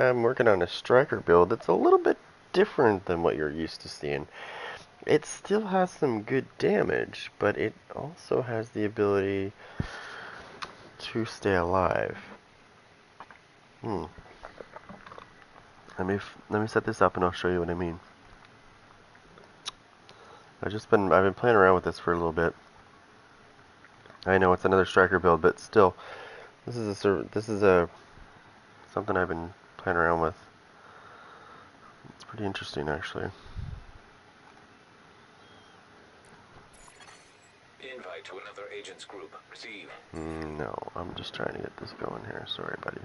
I'm working on a striker build that's a little bit different than what you're used to seeing. It still has some good damage, but it also has the ability to stay alive. Hmm. Let me set this up and I'll show you what I mean. I've been playing around with this for a little bit. I know it's another striker build, but still, this is a something I've been playing around with. It's pretty interesting, actually. Invite to another agent's group. Receive. No, I'm just trying to get this going here. Sorry, buddy.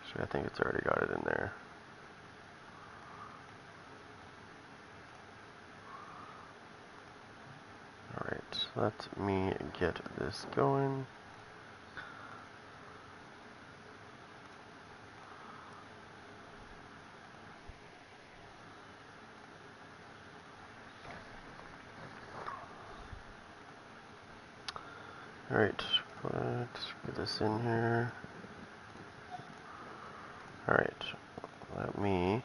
Actually, I think it's already got it in there. Alright, let me get this going. Alright, let's get this in here. Alright, let me...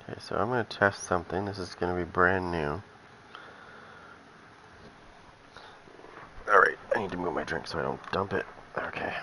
Okay, so I'm going to test something. This is going to be brand new. Alright, I need to move my drink so I don't dump it. Okay.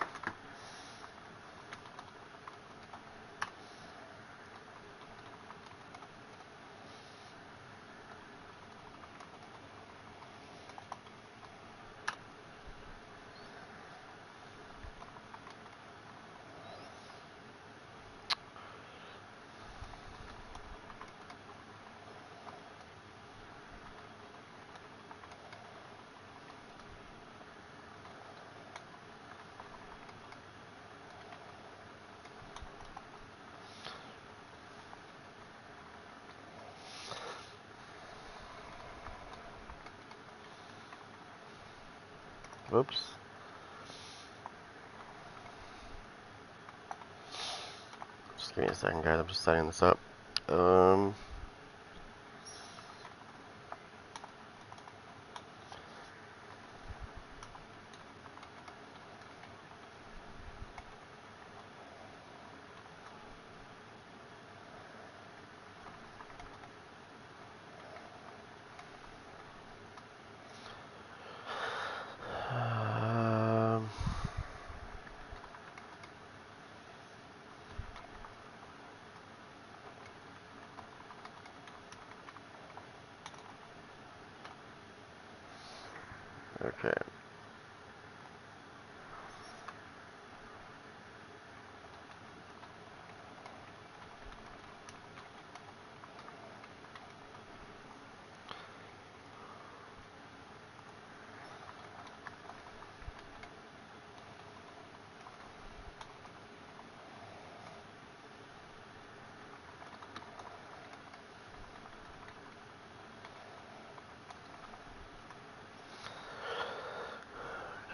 Whoops. Just give me a second, guys. I'm just setting this up. Um, okay.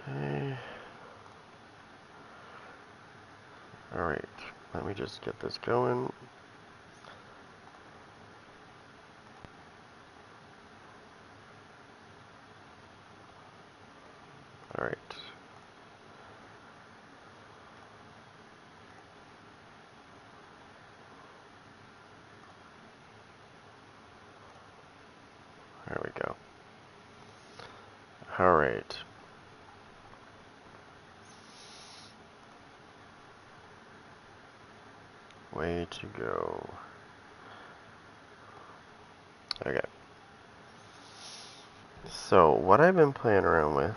Okay. Alright. Let me just get this going. Alright. There we go. Alright. Way to go. Okay. So, what I've been playing around with,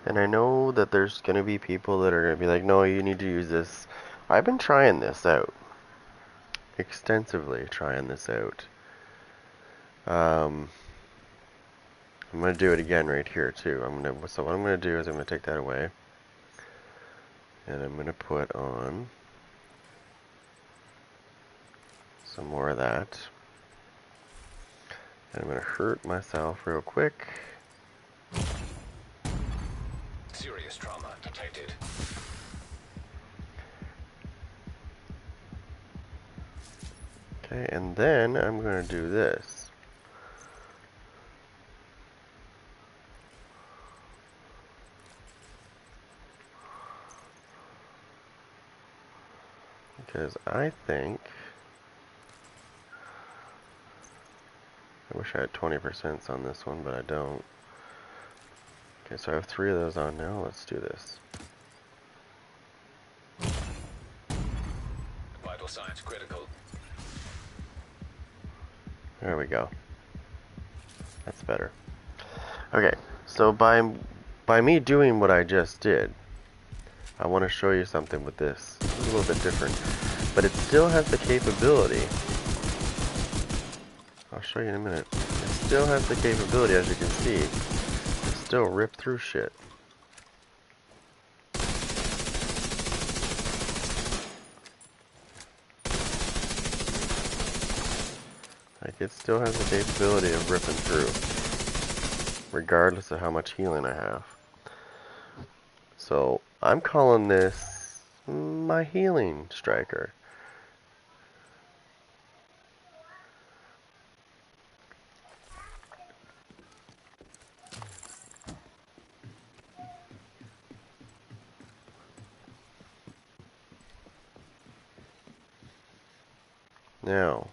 and I know that there's going to be people that are going to be like, no, you need to use this. I've been trying this out. Extensively trying this out. I'm going to do it again right here, too. So what I'm going to do is I'm going to take that away. And I'm going to put on some more of that. And I'm going to hurt myself real quick. Serious trauma detected. Okay, and then I'm going to do this. Because I think... I wish I had 20% on this one, but I don't. Okay, so I have 3 of those on now. Let's do this. Vital signs critical. There we go. That's better. Okay, so by me doing what I just did, I want to show you something with this. It's a little bit different, but it still has the capability. I'll show you in a minute. It still has the capability, as you can see, to still rip through shit. Like, it still has the capability of ripping through, regardless of how much healing I have. So, I'm calling this my healing striker. Now,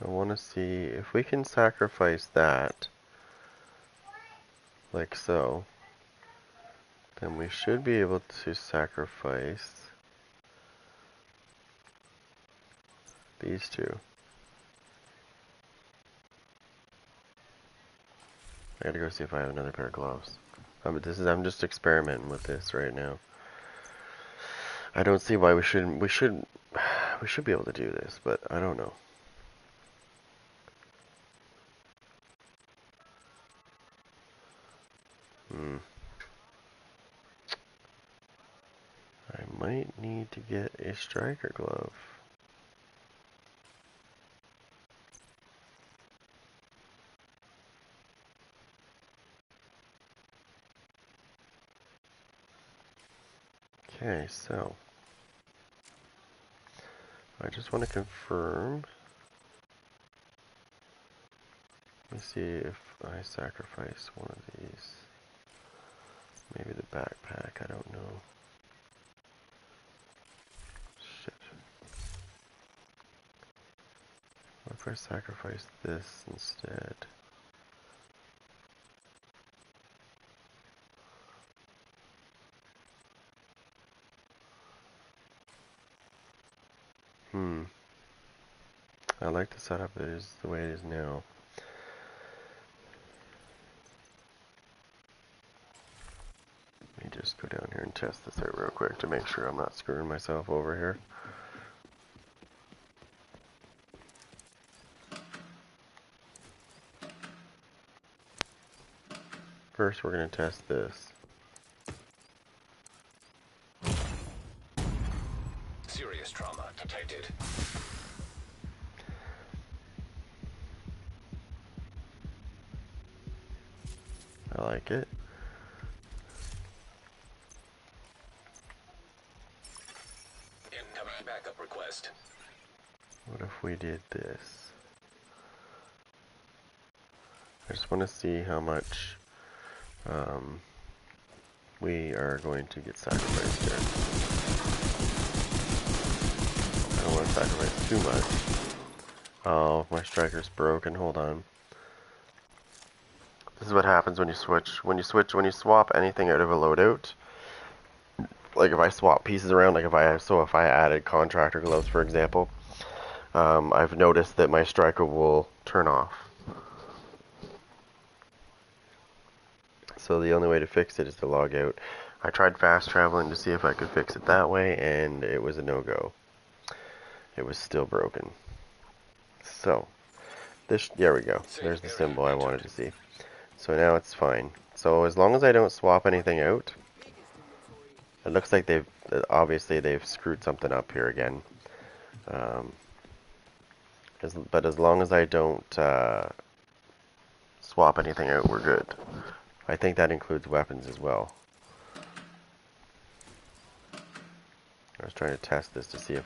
I want to see if we can sacrifice that, like so, then we should be able to sacrifice these two. I gotta go see if I have another pair of gloves. But I'm just experimenting with this right now. I don't see why we shouldn't. We should be able to do this, but I don't know. I might need to get a striker glove. Okay, so I just want to confirm. Let me see if I sacrifice one of these. Maybe the backpack, I don't know. Shit. What if I sacrifice this instead? I like the setup it is the way it is now. Let me just go down here and test this out real quick to make sure I'm not screwing myself over here. First, we're going to test this. Serious trauma detected. I like it. Incoming backup request. What if we did this? I just want to see how much we are going to get sacrificed here. I don't want to sacrifice too much. Oh, my striker's broken. Hold on. This is what happens when you switch. When you swap anything out of a loadout. Like if I swap pieces around, like if I added contractor gloves, for example, I've noticed that my striker will turn off. So the only way to fix it is to log out. I tried fast traveling to see if I could fix it that way, and it was a no-go. It was still broken. So, there we go. There's the symbol I wanted to see. So now it's fine. So as long as I don't swap anything out, it looks like obviously they've screwed something up here again. But as long as I don't swap anything out, we're good. I think that includes weapons as well. I was trying to test this to see if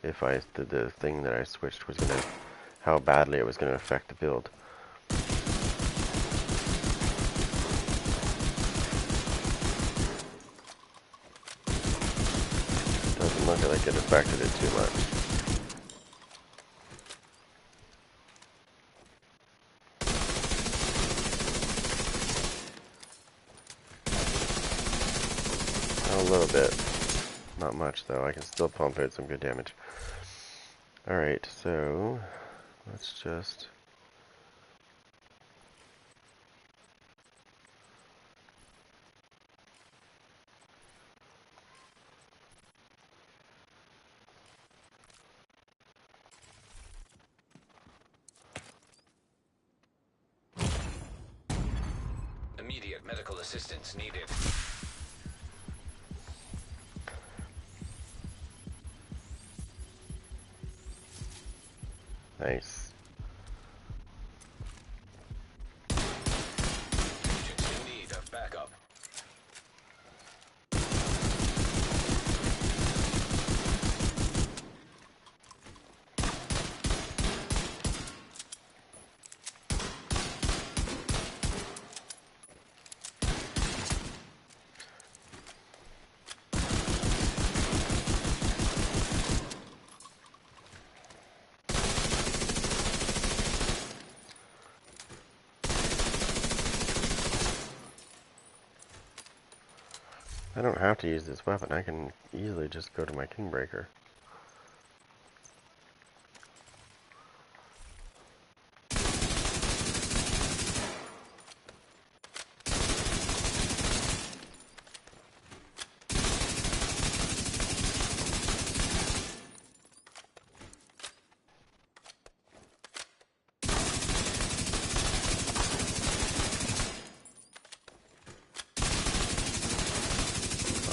the thing that I switched was gonna, how badly it was gonna affect the build. Doesn't look like it affected it too much. A little bit. Not much though. I can still pump out some good damage. Alright, so let's just Immediate medical assistance needed. nice. Agents in need of backup. I don't have to use this weapon. I can easily just go to my Kingbreaker.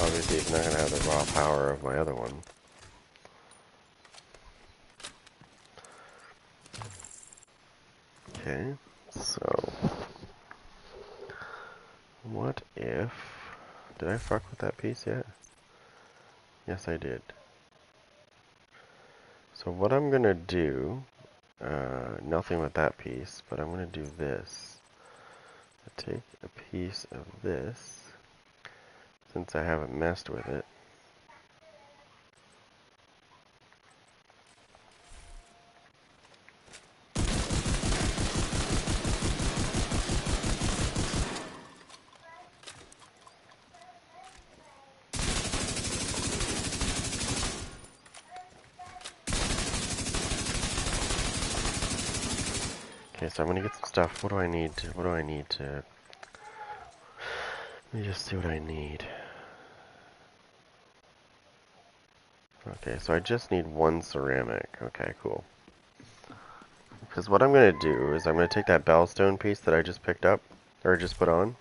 Obviously, it's not going to have the raw power of my other one. Okay, so what if... Did I fuck with that piece yet? Yes, I did. So what I'm going to do, nothing with that piece, but I'm going to do this. Take a piece of this, since I haven't messed with it. Okay, so I'm gonna get some stuff. What do I need to, let me just see what I need. Okay, so I just need one ceramic. Okay, cool. Because what I'm gonna do is I'm gonna take that bellstone piece that I just picked up, or just put on,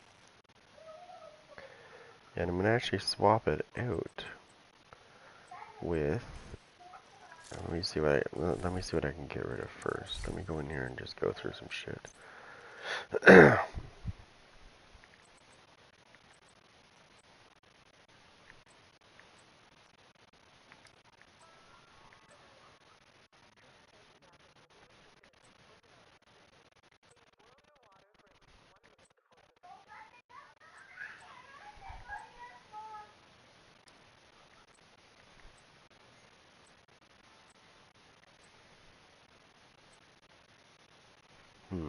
and I'm gonna actually swap it out with, let me see what I can get rid of first. Let me go in here and just go through some shit. Hmm.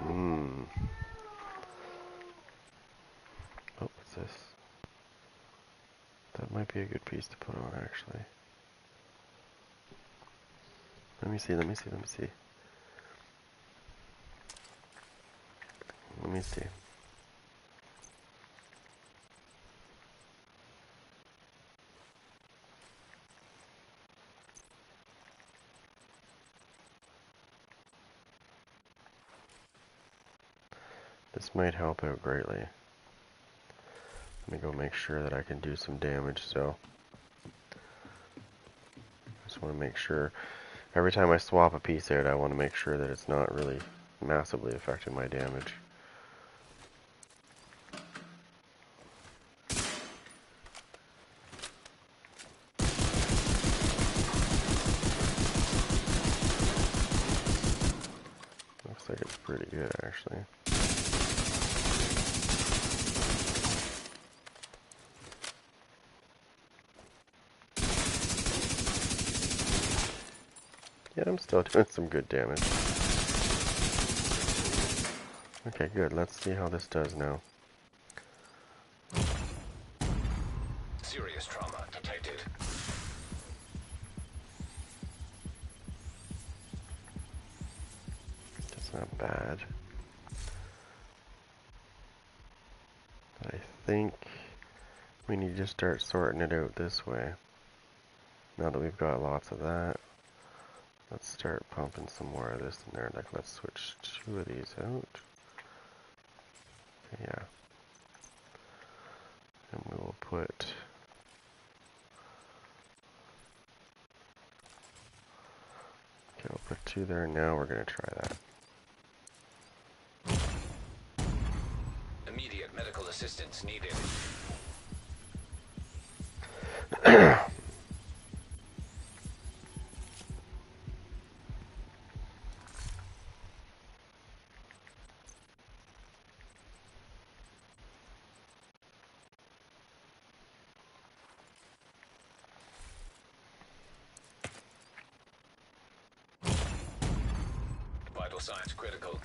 Hmm. Oh, what's this? That might be a good piece to put on, actually. Let me see, let me see, let me see. Let me see. This might help out greatly. Let me go make sure that I can do some damage still. Just want to make sure. Every time I swap a piece out, I want to make sure that it's not really massively affecting my damage. pretty good, actually. Yeah, I'm still doing some good damage. Okay, good. Let's see how this does now. Serious trauma detected. That's not bad. I think we need to start sorting it out this way. Now that we've got lots of that, let's start pumping some more of this in there. Like, let's switch 2 of these out. Yeah. And we will put... Okay, we'll put 2 there. Now we're going to try that. Immediate medical assistance needed. Vital signs critical.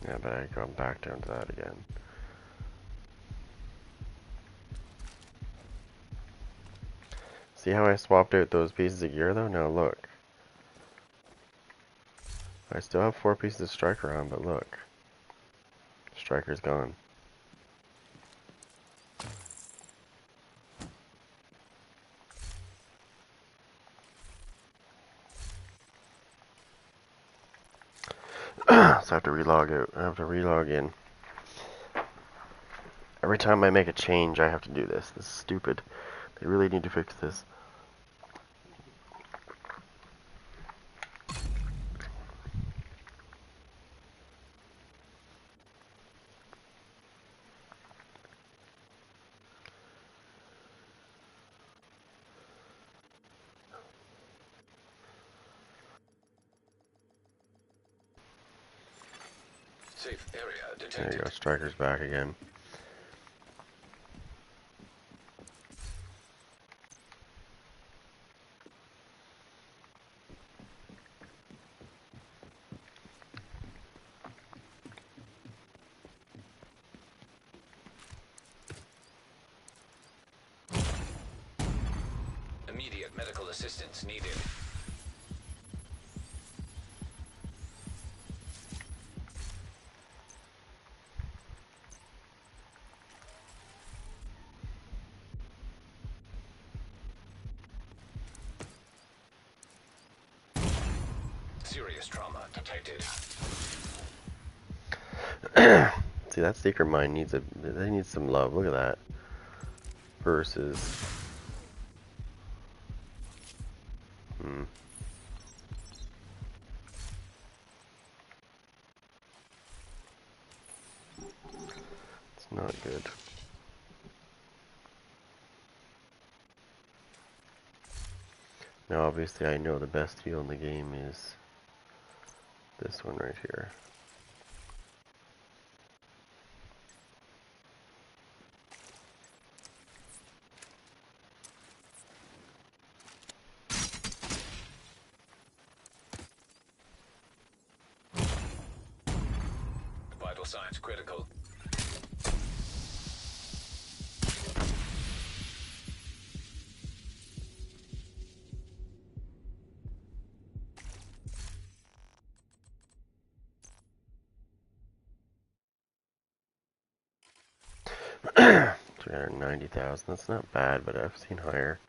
Yeah, but I got back down to that again. See how I swapped out those pieces of gear though? Now look. I still have 4 pieces of striker on, but look. Striker's gone. So I have to relog out. I have to relog in. Every time I make a change, I have to do this. This is stupid. They really need to fix this. Safe area There detected. you go. Striker's back again. Immediate medical assistance needed. Serious trauma detected. See, that Seeker Mine needs they need some love. Look at that. Versus... It's not good. Now, obviously, I know the best heal in the game is this one right here. Vital signs critical. $390,000. That's not bad, but I've seen higher.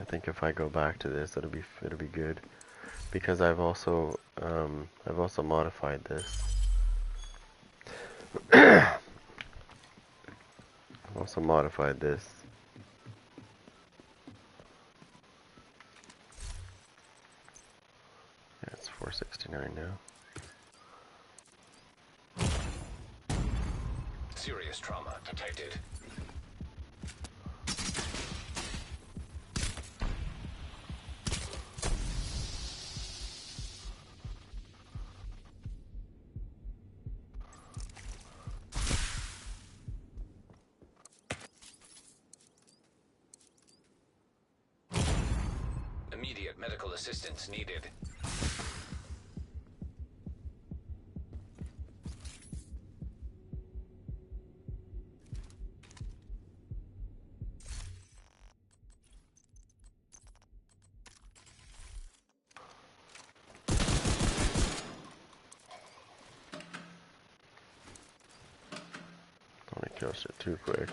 I think if I go back to this, it'll be good, because I've also modified this. I've also modified this. Yeah, it's 469 now. Serious trauma detected. medical assistance needed. Don't want to kill shit too quick.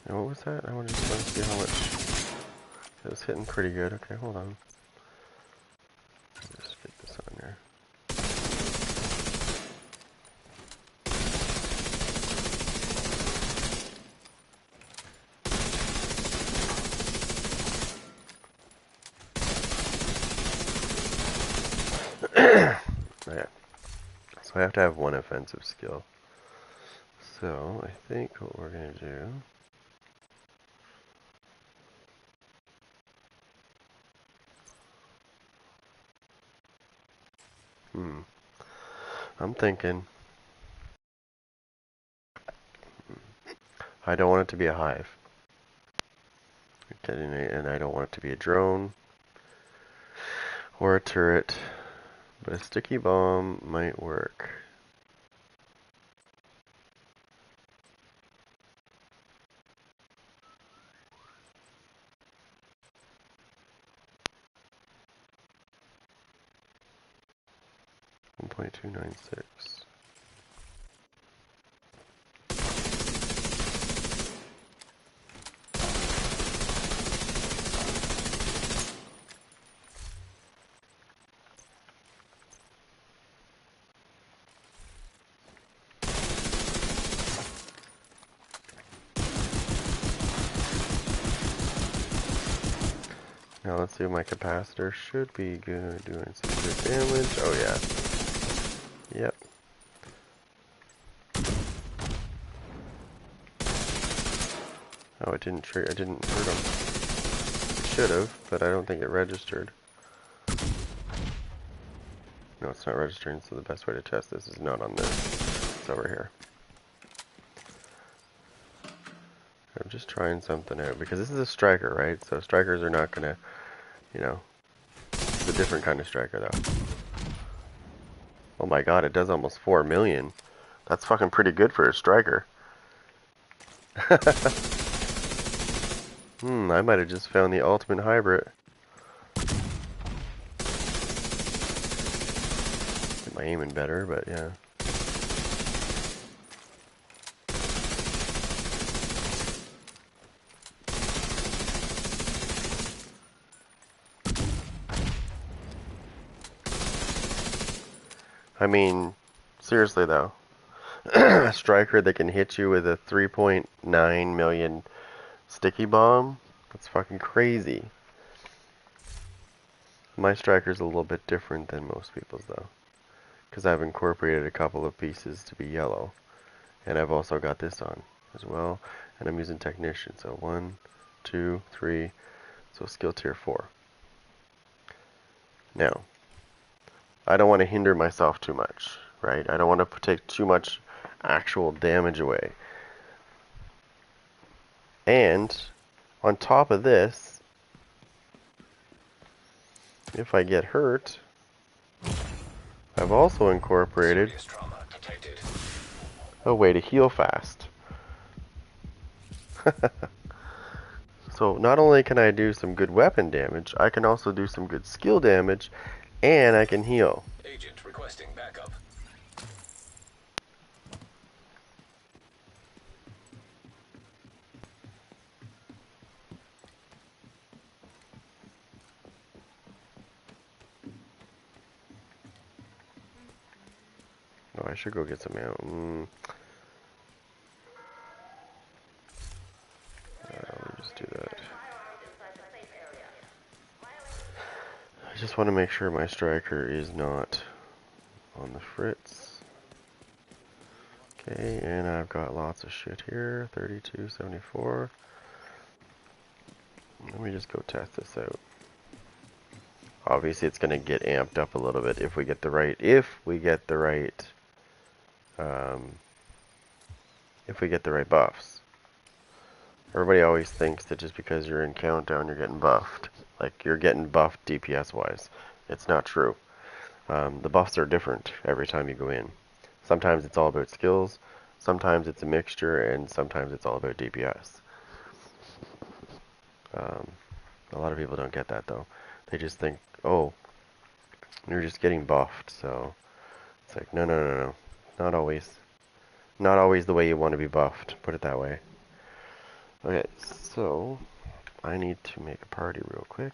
And what was that? I want to see how much. It was hitting pretty good. Okay, hold on. Just get this on there. Okay. So I have to have one offensive skill. So I think what we're gonna do. I'm thinking. I don't want it to be a hive. Okay, and I don't want it to be a drone or a turret. But a sticky bomb might work. .296. Now let's see if my capacitor should be good, doing some good damage. Oh yeah. Yep. Oh, it didn't trigger. I didn't hurt him. Should have, but I don't think it registered. No, it's not registering. So the best way to test this is not on this. It's over here. I'm just trying something out because this is a striker, right? So strikers are not gonna, you know, it's a different kind of striker though. Oh my god, it does almost 4 million. That's fucking pretty good for a striker. I might have just found the ultimate hybrid. Get my aiming better, but yeah. I mean, seriously though, a striker that can hit you with a 3.9 million sticky bomb, that's fucking crazy. My striker's a little bit different than most people's though, because I've incorporated a couple of pieces to be yellow, and I've also got this on as well, and I'm using technician, so 1, 2, 3, so skill tier 4. Now, I don't want to hinder myself too much, right? I don't want to take too much actual damage away. And on top of this, if I get hurt, I've also incorporated a way to heal fast. So not only can I do some good weapon damage, I can also do some good skill damage, and I can heal. Agent requesting backup. Oh, I should go get some ammo. Let me just do that. I just want to make sure my striker is not on the fritz. Okay, and I've got lots of shit here. 32, 74. Let me just go test this out. Obviously, it's going to get amped up a little bit if we get the right, um, if we get the right buffs. Everybody always thinks that just because you're in Countdown, you're getting buffed. Like, you're getting buffed DPS-wise. It's not true. The buffs are different every time you go in. Sometimes it's all about skills, sometimes it's a mixture, and sometimes it's all about DPS. A lot of people don't get that, though. They just think, oh, you're just getting buffed, so it's like, no, no, no, no. Not always. Not always the way you want to be buffed, put it that way. Okay, so I need to make a party real quick.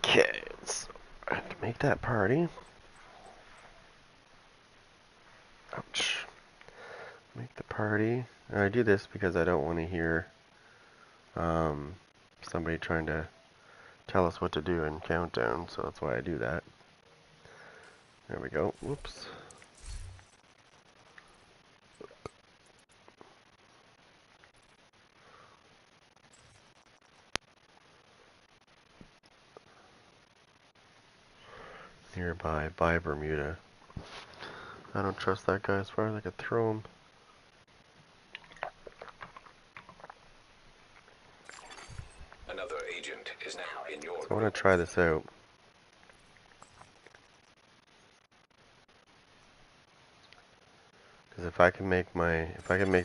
Okay, so I have to make that party. Ouch. Make the party. And I do this because I don't want to hear somebody trying to tell us what to do in Countdown, so that's why I do that. There we go. Whoops. Nearby, by Bermuda. I don't trust that guy as far as I could throw him. Another agent is now in your So I want to try this out. Because if I can make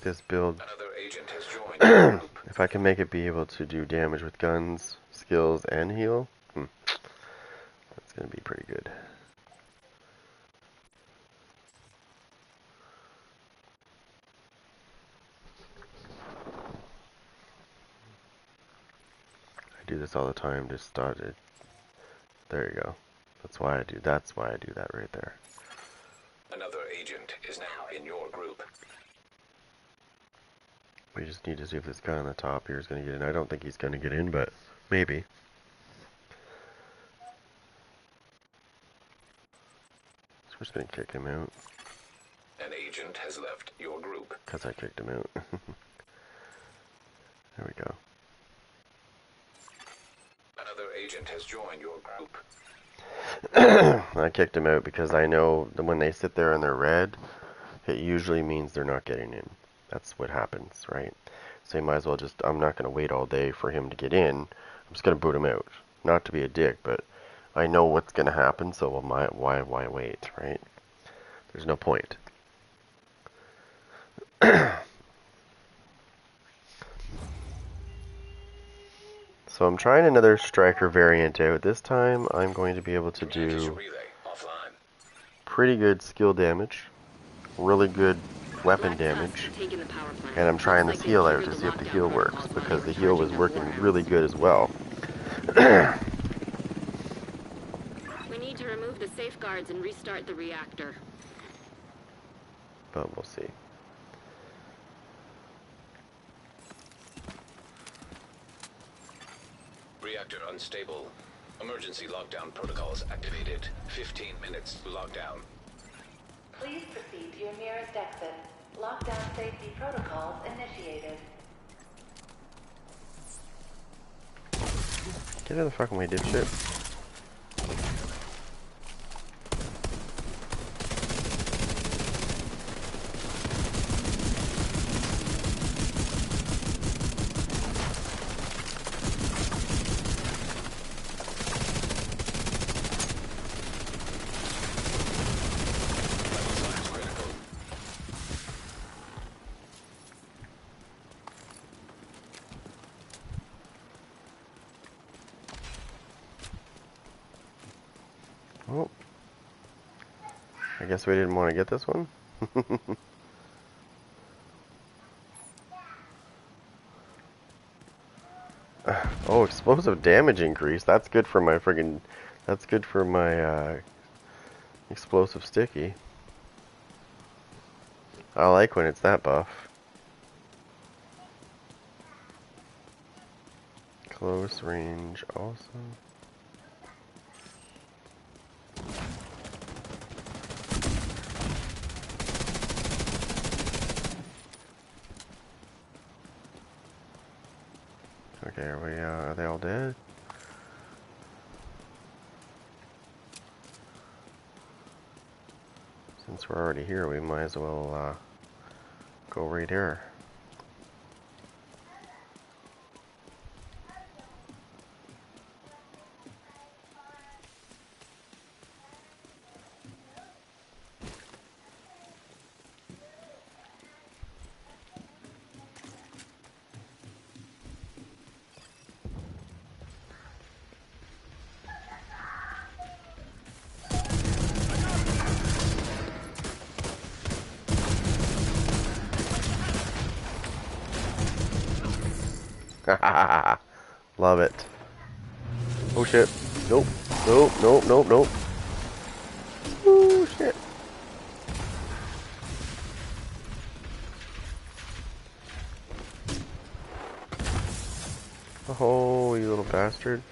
this build, Another agent has joined your group. if I can make it be able to do damage with guns, skills, and heal, that's going to be pretty good. I do this all the time, just start it. There you go. That's why I do that right there. Another agent is now in your group. We just need to see if this guy on the top here is going to get in. I don't think he's going to get in, but maybe. So we're just going to kick him out. An agent has left your group. Because I kicked him out. There we go. Another agent has joined your group. I kicked him out because I know that when they sit there and they're red, it usually means they're not getting in. That's what happens, right? So you might as well just, I'm not going to wait all day for him to get in. I'm just going to boot him out. Not to be a dick, but I know what's going to happen, so why wait, right? There's no point. So I'm trying another striker variant out. This time I'm going to be able to do pretty good skill damage, really good weapon damage, and I'm trying this heal out to see if the heal works, because the heal was working really good as well. We need to remove the safeguards and restart the reactor. But we'll see. Reactor unstable. Emergency lockdown protocols activated. 15 minutes to lockdown. Please proceed to your nearest exit. Lockdown safety protocols initiated. Get out of the fucking way, dipshit. Oh. I guess we didn't want to get this one. Oh, explosive damage increase. That's good for my friggin'. That's good for my Explosive sticky. I like when it's that buff. Close range also. Okay, are they all dead? Since we're already here, we might as well go right here. Love it. Oh shit. Nope. Nope, nope, nope, nope. Oh shit. Oh, you little bastard.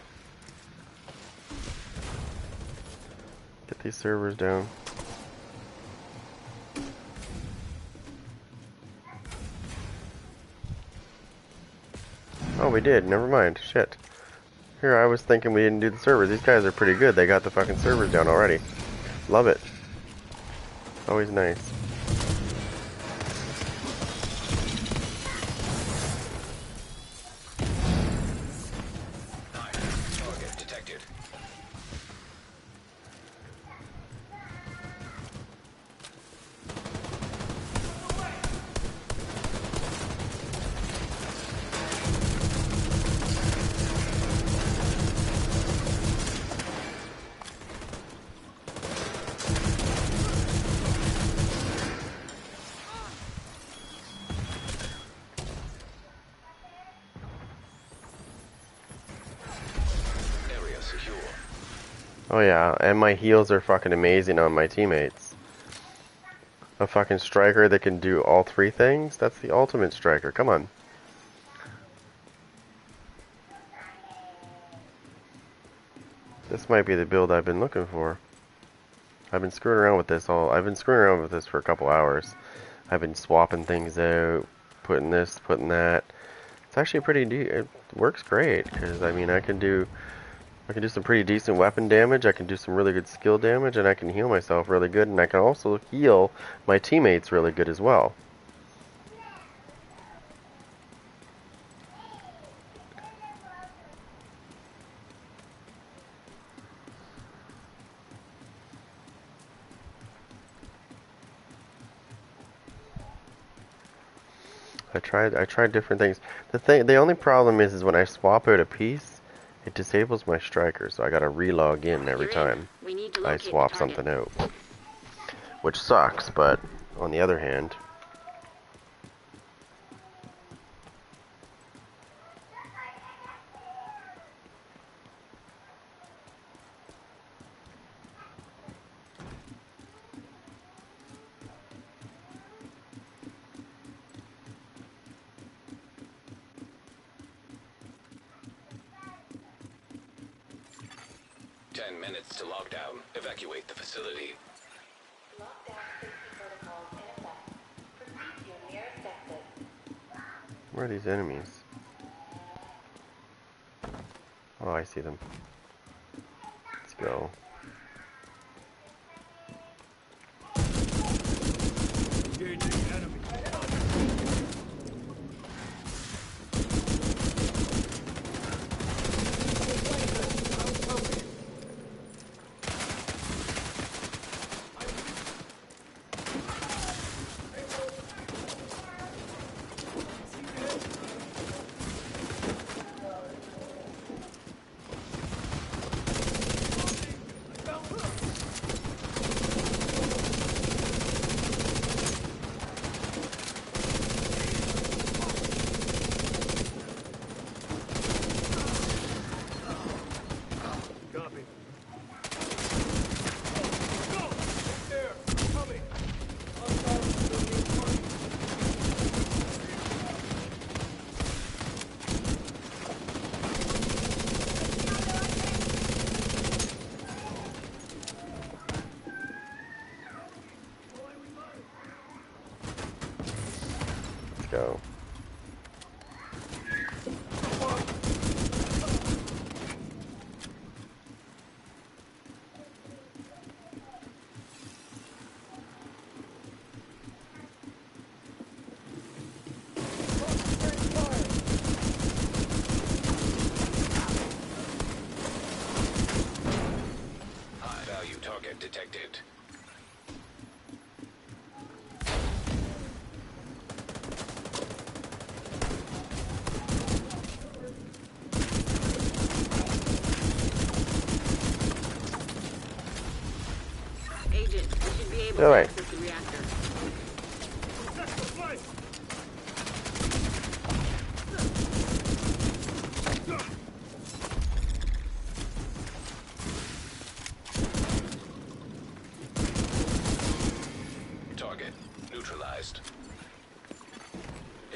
Get these servers down. Oh, we did. Never mind. Shit. Here, I was thinking we didn't do the servers. These guys are pretty good. They got the fucking servers down already. Love it. Always nice. Target detected. Area secure. Oh yeah, and my heals are fucking amazing on my teammates. A fucking striker that can do all three things? That's the ultimate striker. Come on. This might be the build I've been looking for. I've been screwing around with this for a couple hours. I've been swapping things out, putting this, putting that. It's actually it works great, because I mean I can do some pretty decent weapon damage, I can do some really good skill damage, and I can heal myself really good, and I can also heal my teammates really good as well. I tried different things. The only problem is when I swap out a piece, it disables my striker, so I gotta re-log in every time We need to I locate the swap target. something out. Which sucks, but on the other hand, Minutes to lockdown. Evacuate the facility. Lockdown safety protocols in effect. Proceed to your nearest exit. where are these enemies? Oh, I see them. Let's go. go. High value target detected. Agent, we should be able Go to away. access the reactor. Target neutralized.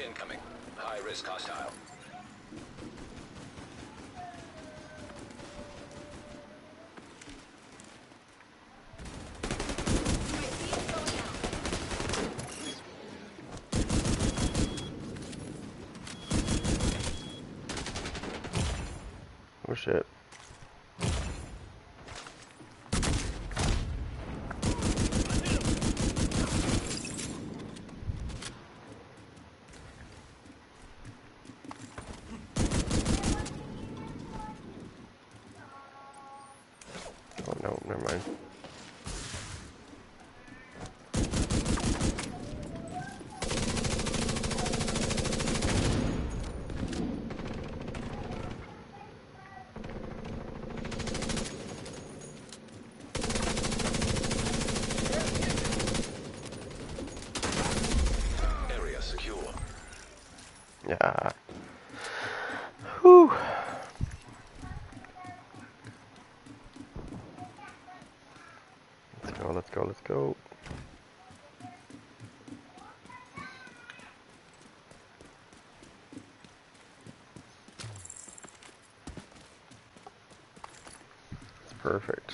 Incoming. High risk hostile. Oh shit. Oh no, never mind. Area secure. Yeah. Whew. Let's go, let's go, let's go. It's perfect.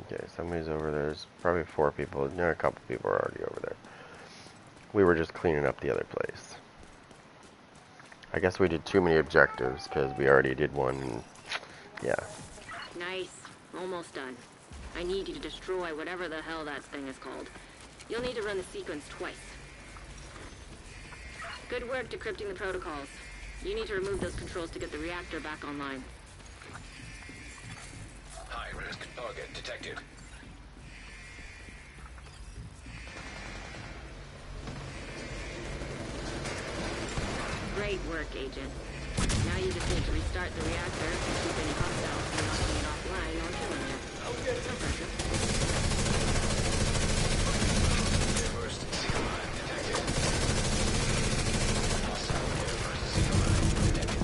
Okay, somebody's over there. There's probably 4 people. No, a couple people are already over there. We were just cleaning up the other place. I guess we did too many objectives because we already did one. And yeah. Nice. Almost done. I need you to destroy whatever the hell that thing is called. You'll need to run the sequence twice. Good work decrypting the protocols. You need to remove those controls to get the reactor back online. High risk target detected. Great work, Agent. Now you just need to restart the reactor and keep any hostiles from knocking it offline or killing you. No pressure. Reversed seeker line detected. Hostile reversed seeker line detected.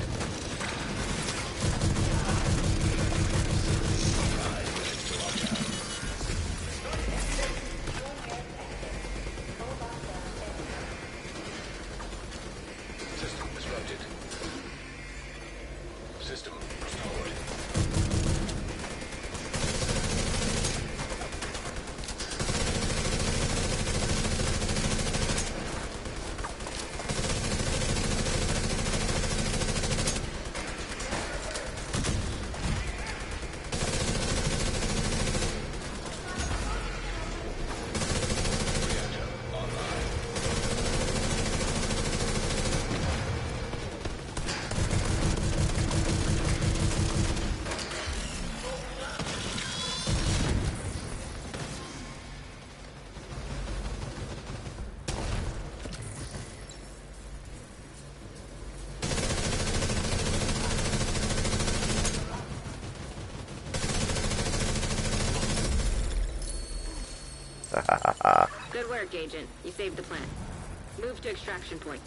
High risk to lockdown. System disrupted. System restored. Reactor online. Good work, Agent. You saved the plant. Move to extraction point.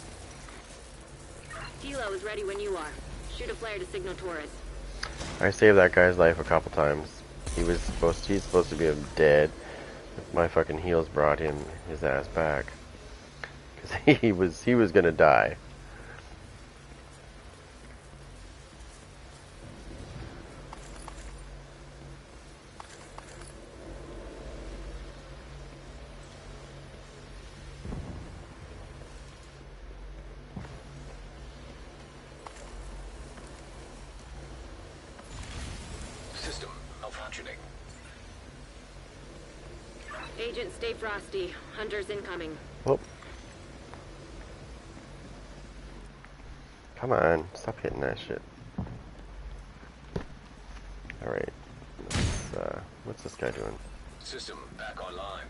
Tilo is ready when you are. Shoot a flare to signal Torres. I saved that guy's life a couple times. He's supposed to be dead. My fucking heals brought his ass back. Because he was gonna die. System malfunctioning. Agent, stay frosty. Hunters incoming. Oh. Come on, stop hitting that shit. Alright. What's this guy doing? System back online.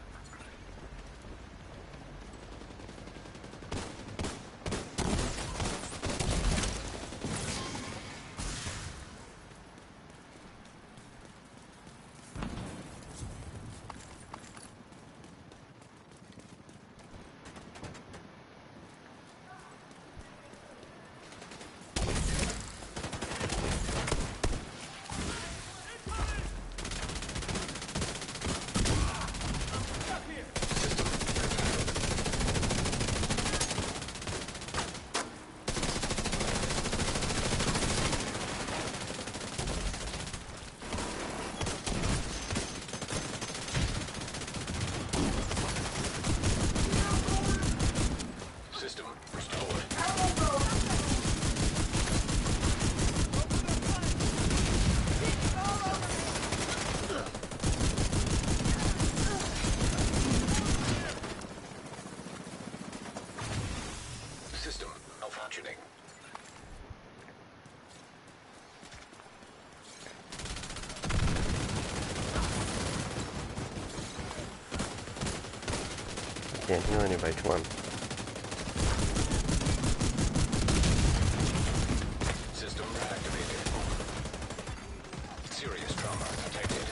System restored. System malfunctioning. Can't heal anybody, come on. System activated. Serious trauma detected.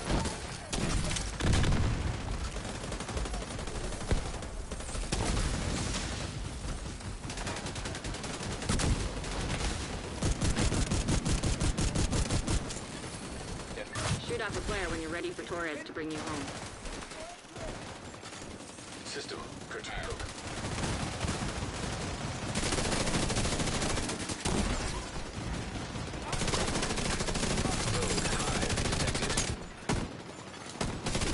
Shoot off a flare when you're ready for Torres to bring you home. System curtailed. Rogue hive detected.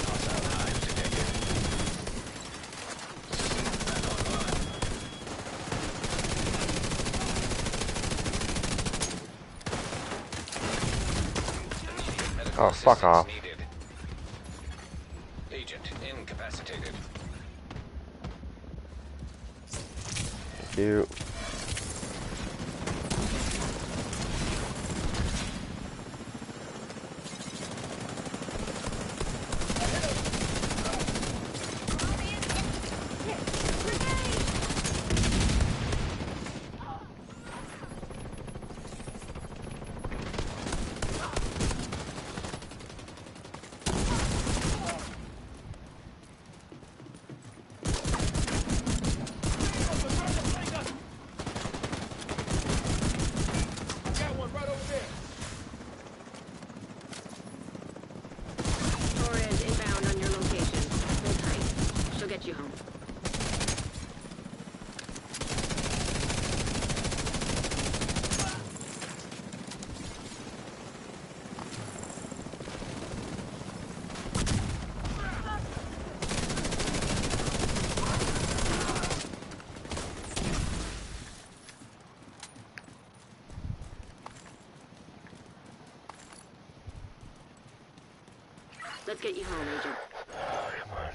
Hostile hive detected. System back online. Immediate medical Oh, fuck assistance off. needed. Agent incapacitated. Thank you. Torres inbound on your location. Hold tight. She'll get you home. Let's get you home, Agent. Come on.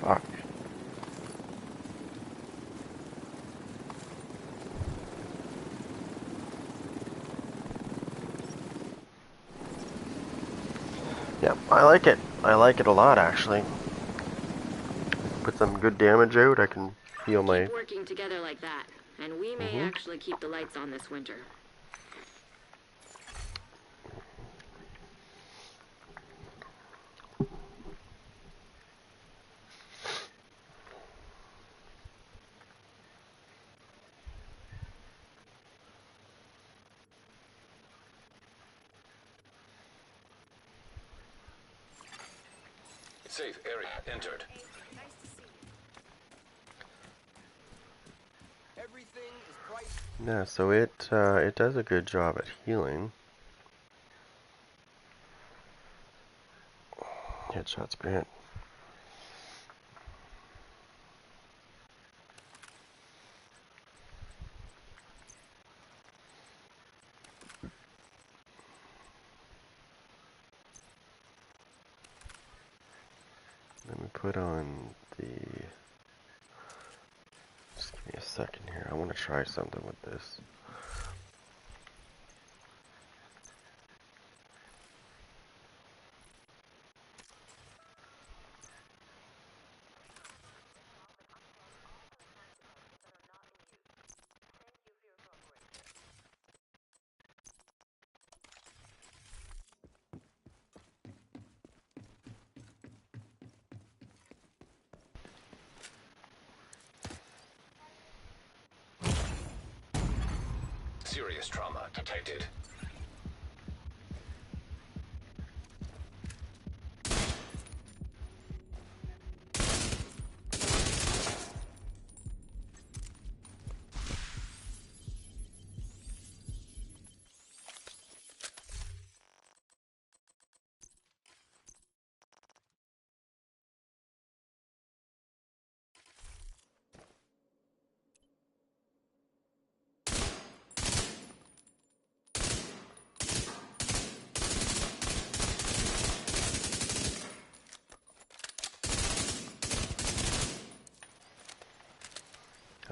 Fuck. Yeah, I like it. I like it a lot, actually. Put some good damage out, I can heal my... Keep working together like that. And we may actually keep the lights on this winter. Safe area entered. Yeah, so it does a good job at healing. Headshot's great. Let me put on the... Just give me a second here. I want to try something with this. Serious trauma detected.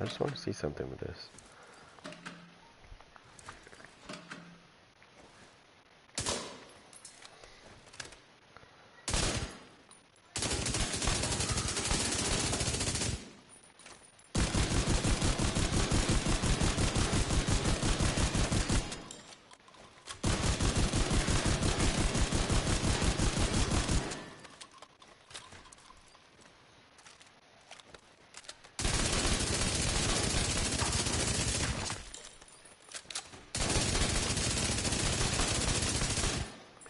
I just want to see something with this.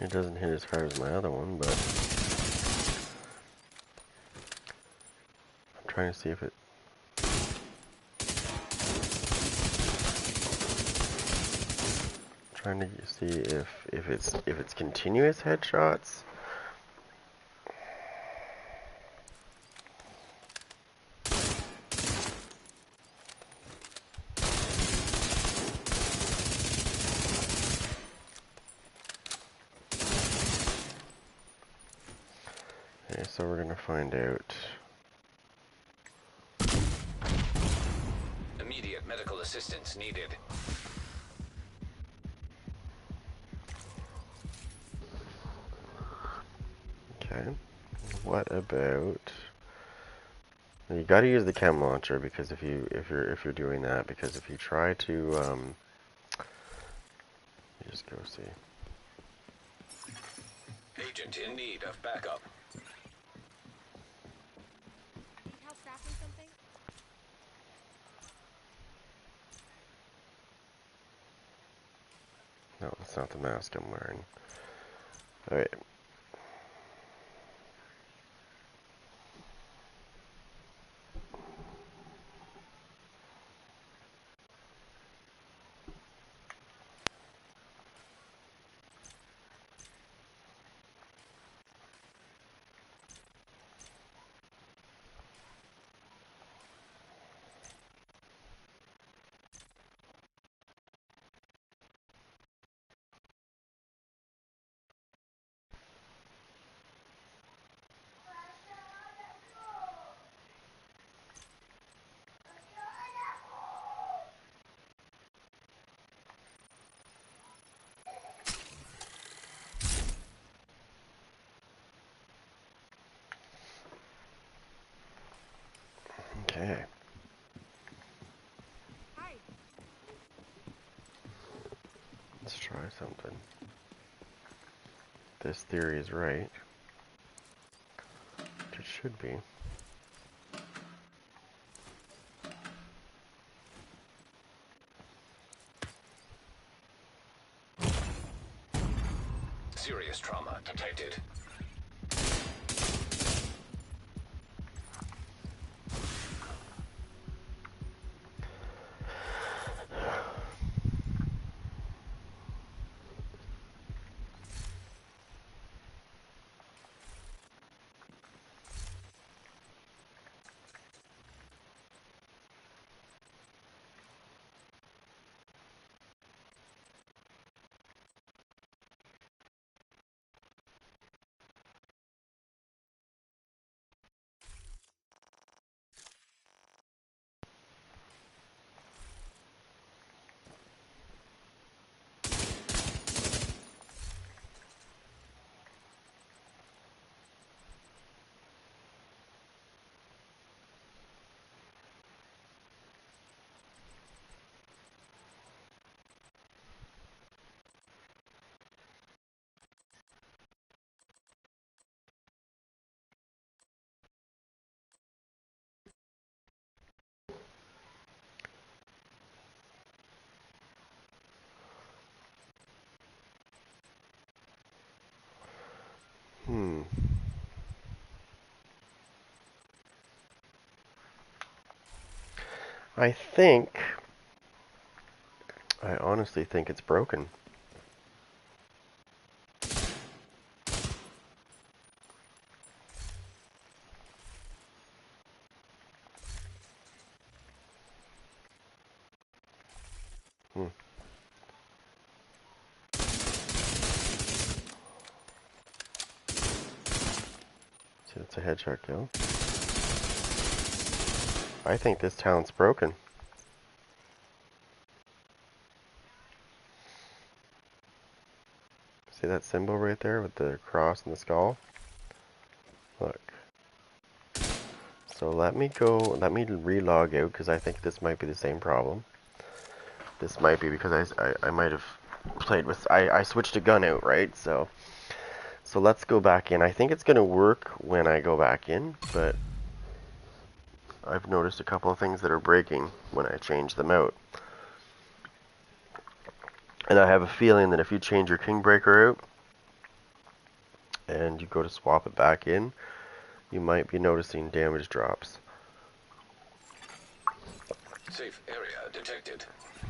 It doesn't hit as hard as my other one, but I'm trying to see if it... Trying to see if it's continuous headshots. Okay, so we're gonna find out. Immediate medical assistance needed. Okay. What about... You got to use the chem launcher because if you're doing that, because if you try to you just go see. Agent in need of backup. Need help crafting something? No, that's not the mask I'm wearing. Alright. Let's try something. This theory is right. It should be. Serious trauma detected. I honestly think it's broken. Hmm. See, that's a headshot kill. I think this talent's broken. See that symbol right there with the cross and the skull? Look. So let me relog out because I think this might be the same problem. This might be because I might have played with, I switched a gun out, right? So let's go back in. I think it's going to work when I go back in, but I've noticed a couple of things that are breaking when I change them out. And I have a feeling that if you change your King Breaker out and you go to swap it back in, you might be noticing damage drops. Safe area detected.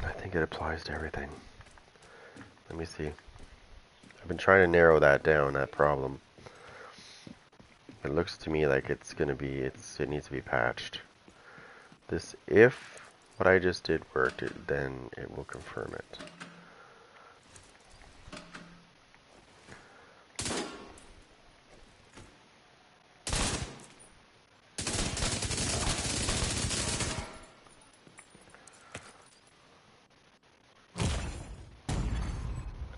I think it applies to everything. Let me see. I've been trying to narrow that down, that problem. It looks to me like it's gonna be, it needs to be patched. This, if what I just did worked, then it will confirm it.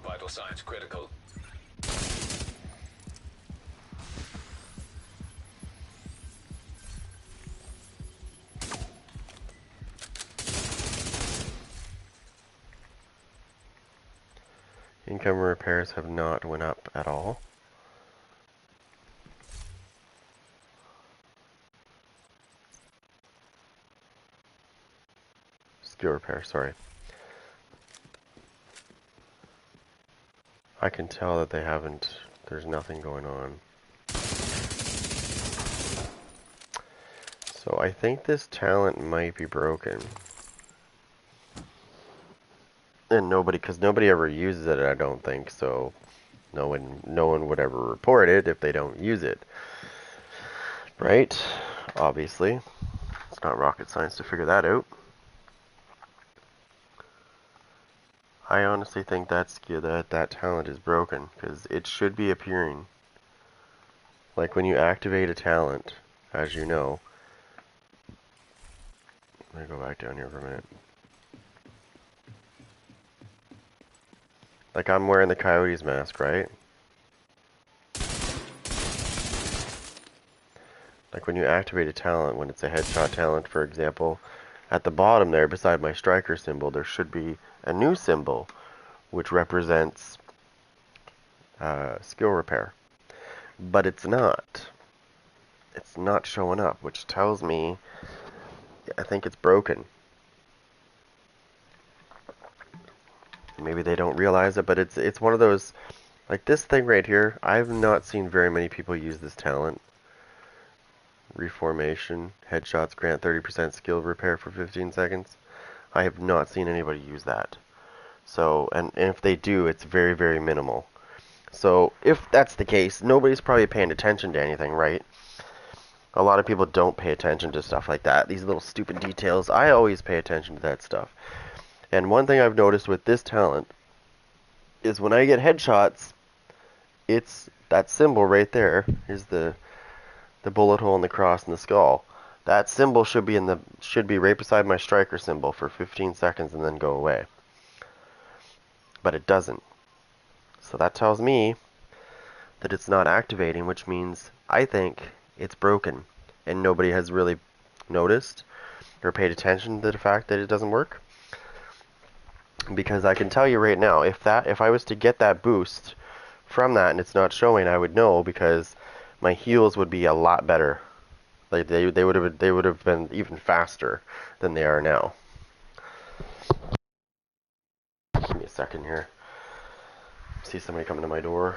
Vital signs critical. Income repairs have not went up at all. Skill repair, sorry. I can tell that they haven't, there's nothing going on. So I think this talent might be broken. And because nobody ever uses it, I don't think, so no one would ever report it if they don't use it. Right? Obviously. It's not rocket science to figure that out. I honestly think that talent is broken, because it should be appearing. Like when you activate a talent, as you know. Let me go back down here for a minute. Like I'm wearing the Coyote's mask, right? Like when you activate a talent, when it's a headshot talent, for example, at the bottom there, beside my striker symbol, there should be a new symbol which represents skill repair. But it's not. It's not showing up, which tells me I think it's broken. Maybe they don't realize it, but it's one of those, like this thing right here, I've not seen very many people use this talent. Reformation, headshots grant 30% skill repair for 15 seconds. I have not seen anybody use that. So, and if they do, it's very, very minimal. So, if that's the case, nobody's probably paying attention to anything, right? A lot of people don't pay attention to stuff like that. These little stupid details, I always pay attention to that stuff. And one thing I've noticed with this talent is when I get headshots, it's that symbol right there is the bullet hole and the cross and the skull. That symbol should be right beside my striker symbol for 15 seconds and then go away. But it doesn't. So that tells me that it's not activating, which means I think it's broken and nobody has really noticed or paid attention to the fact that it doesn't work. Because I can tell you right now, if I was to get that boost from that and it's not showing, I would know, because my heals would be a lot better. Like they would have been even faster than they are now. Give me a second here. See somebody coming to my door.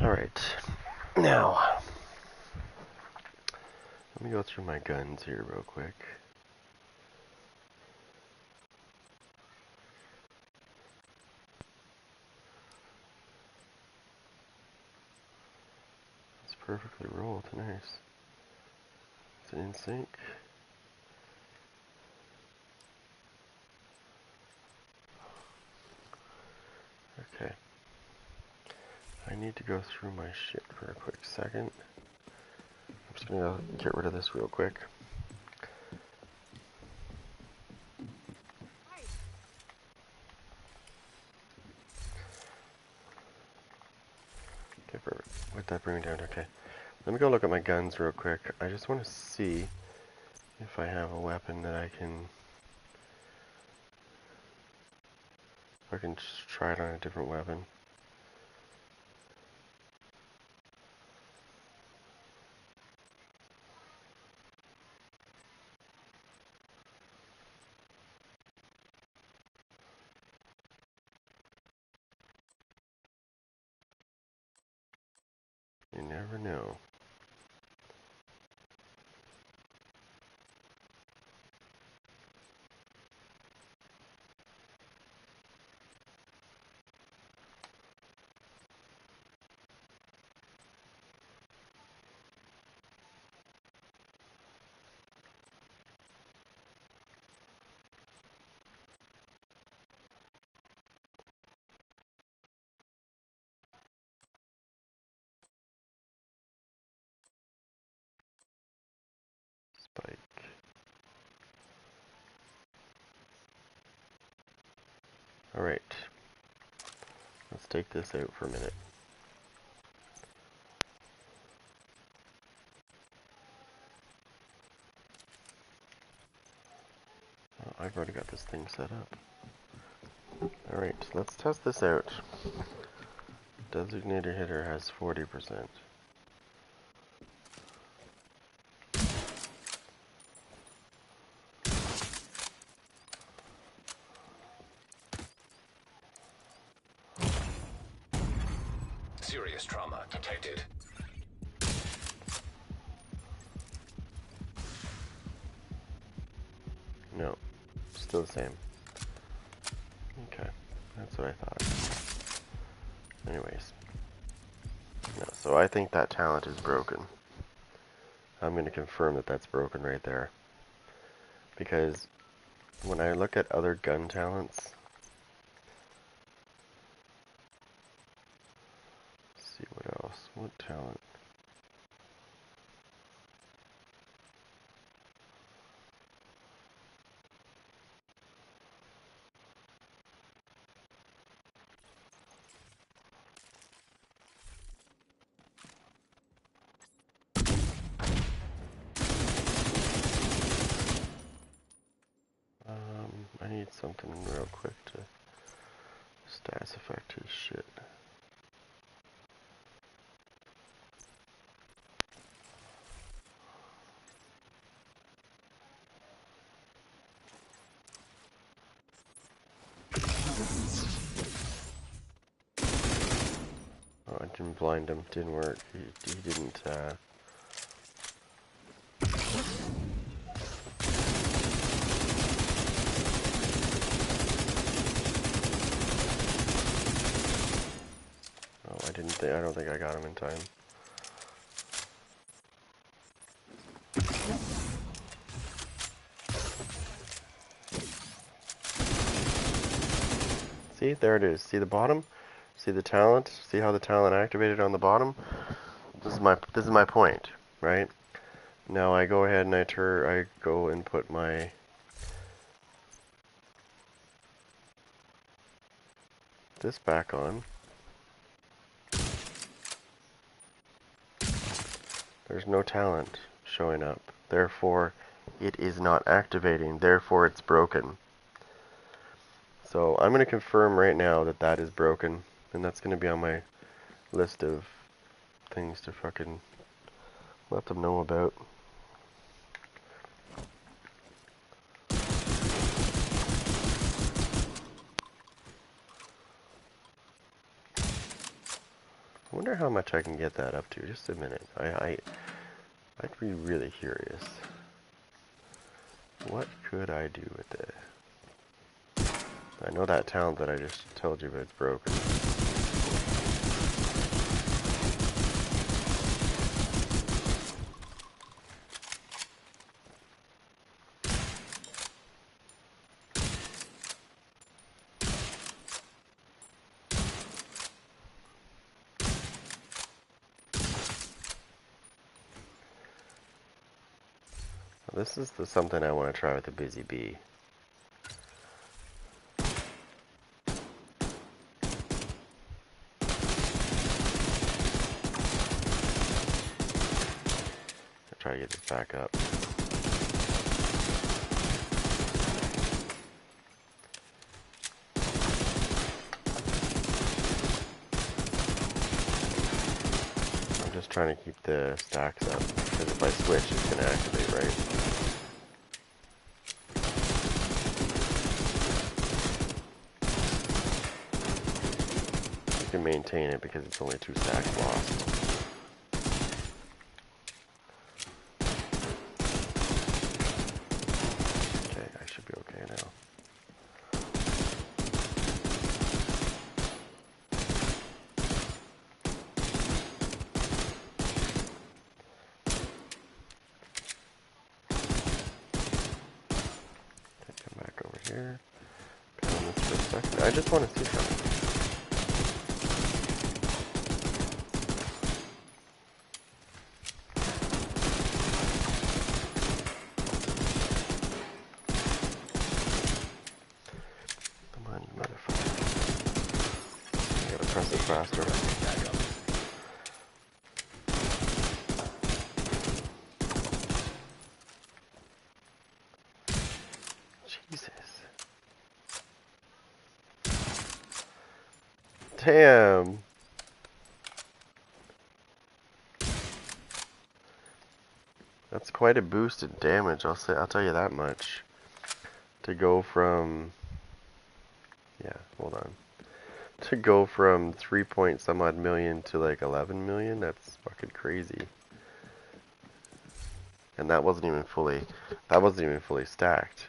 Alright. Now, let me go through my guns here real quick. It's perfectly rolled. Nice. It's in sync. Okay. I need to go through my shit for a quick second. I'm just gonna get rid of this real quick. Okay, perfect. Let that bring me down. Okay. Let me go look at my guns real quick. I just want to see if I have a weapon that I can just try it on a different weapon. You never know. Spike. Alright. Let's take this out for a minute. Oh, I've already got this thing set up. Alright, let's test this out. Designator hitter has 40%. Serious trauma detected. No, still the same. Okay, that's what I thought. Anyways. No, so I think that talent is broken. I'm going to confirm that that's broken right there. Because when I look at other gun talents, let's see what else. What talent? I need something real quick to status effect his shit. Oh, I didn't blind him. Didn't work. He didn't, Oh, I don't think I got him in time. See, there it is. See the bottom? See the talent? See how the talent activated on the bottom? This is my point, right? Now I go ahead and I go and put my this back on. There's no talent showing up. Therefore, it is not activating. Therefore, it's broken. So I'm going to confirm right now that that is broken. And that's going to be on my list of things to fucking let them know about. I wonder how much I can get that up to. Just a minute. I'd be really curious. What could I do with it? I know that talent that I just told you about is broken. This is something I want to try with the Busy Bee. Try to get this back up. I'm just trying to keep the stacks up, because if I switch, it's going to activate, right? You can maintain it because it's only 2 stacks lost. Here. Put on this for a second. I just want to see something. Come on, you motherfucker. I gotta press it faster. Jesus. Damn. That's quite a boost in damage, I'll tell you that much. To go from, yeah, hold on. To go from 3 point some odd million to like 11 million, that's fucking crazy. And that wasn't even fully stacked.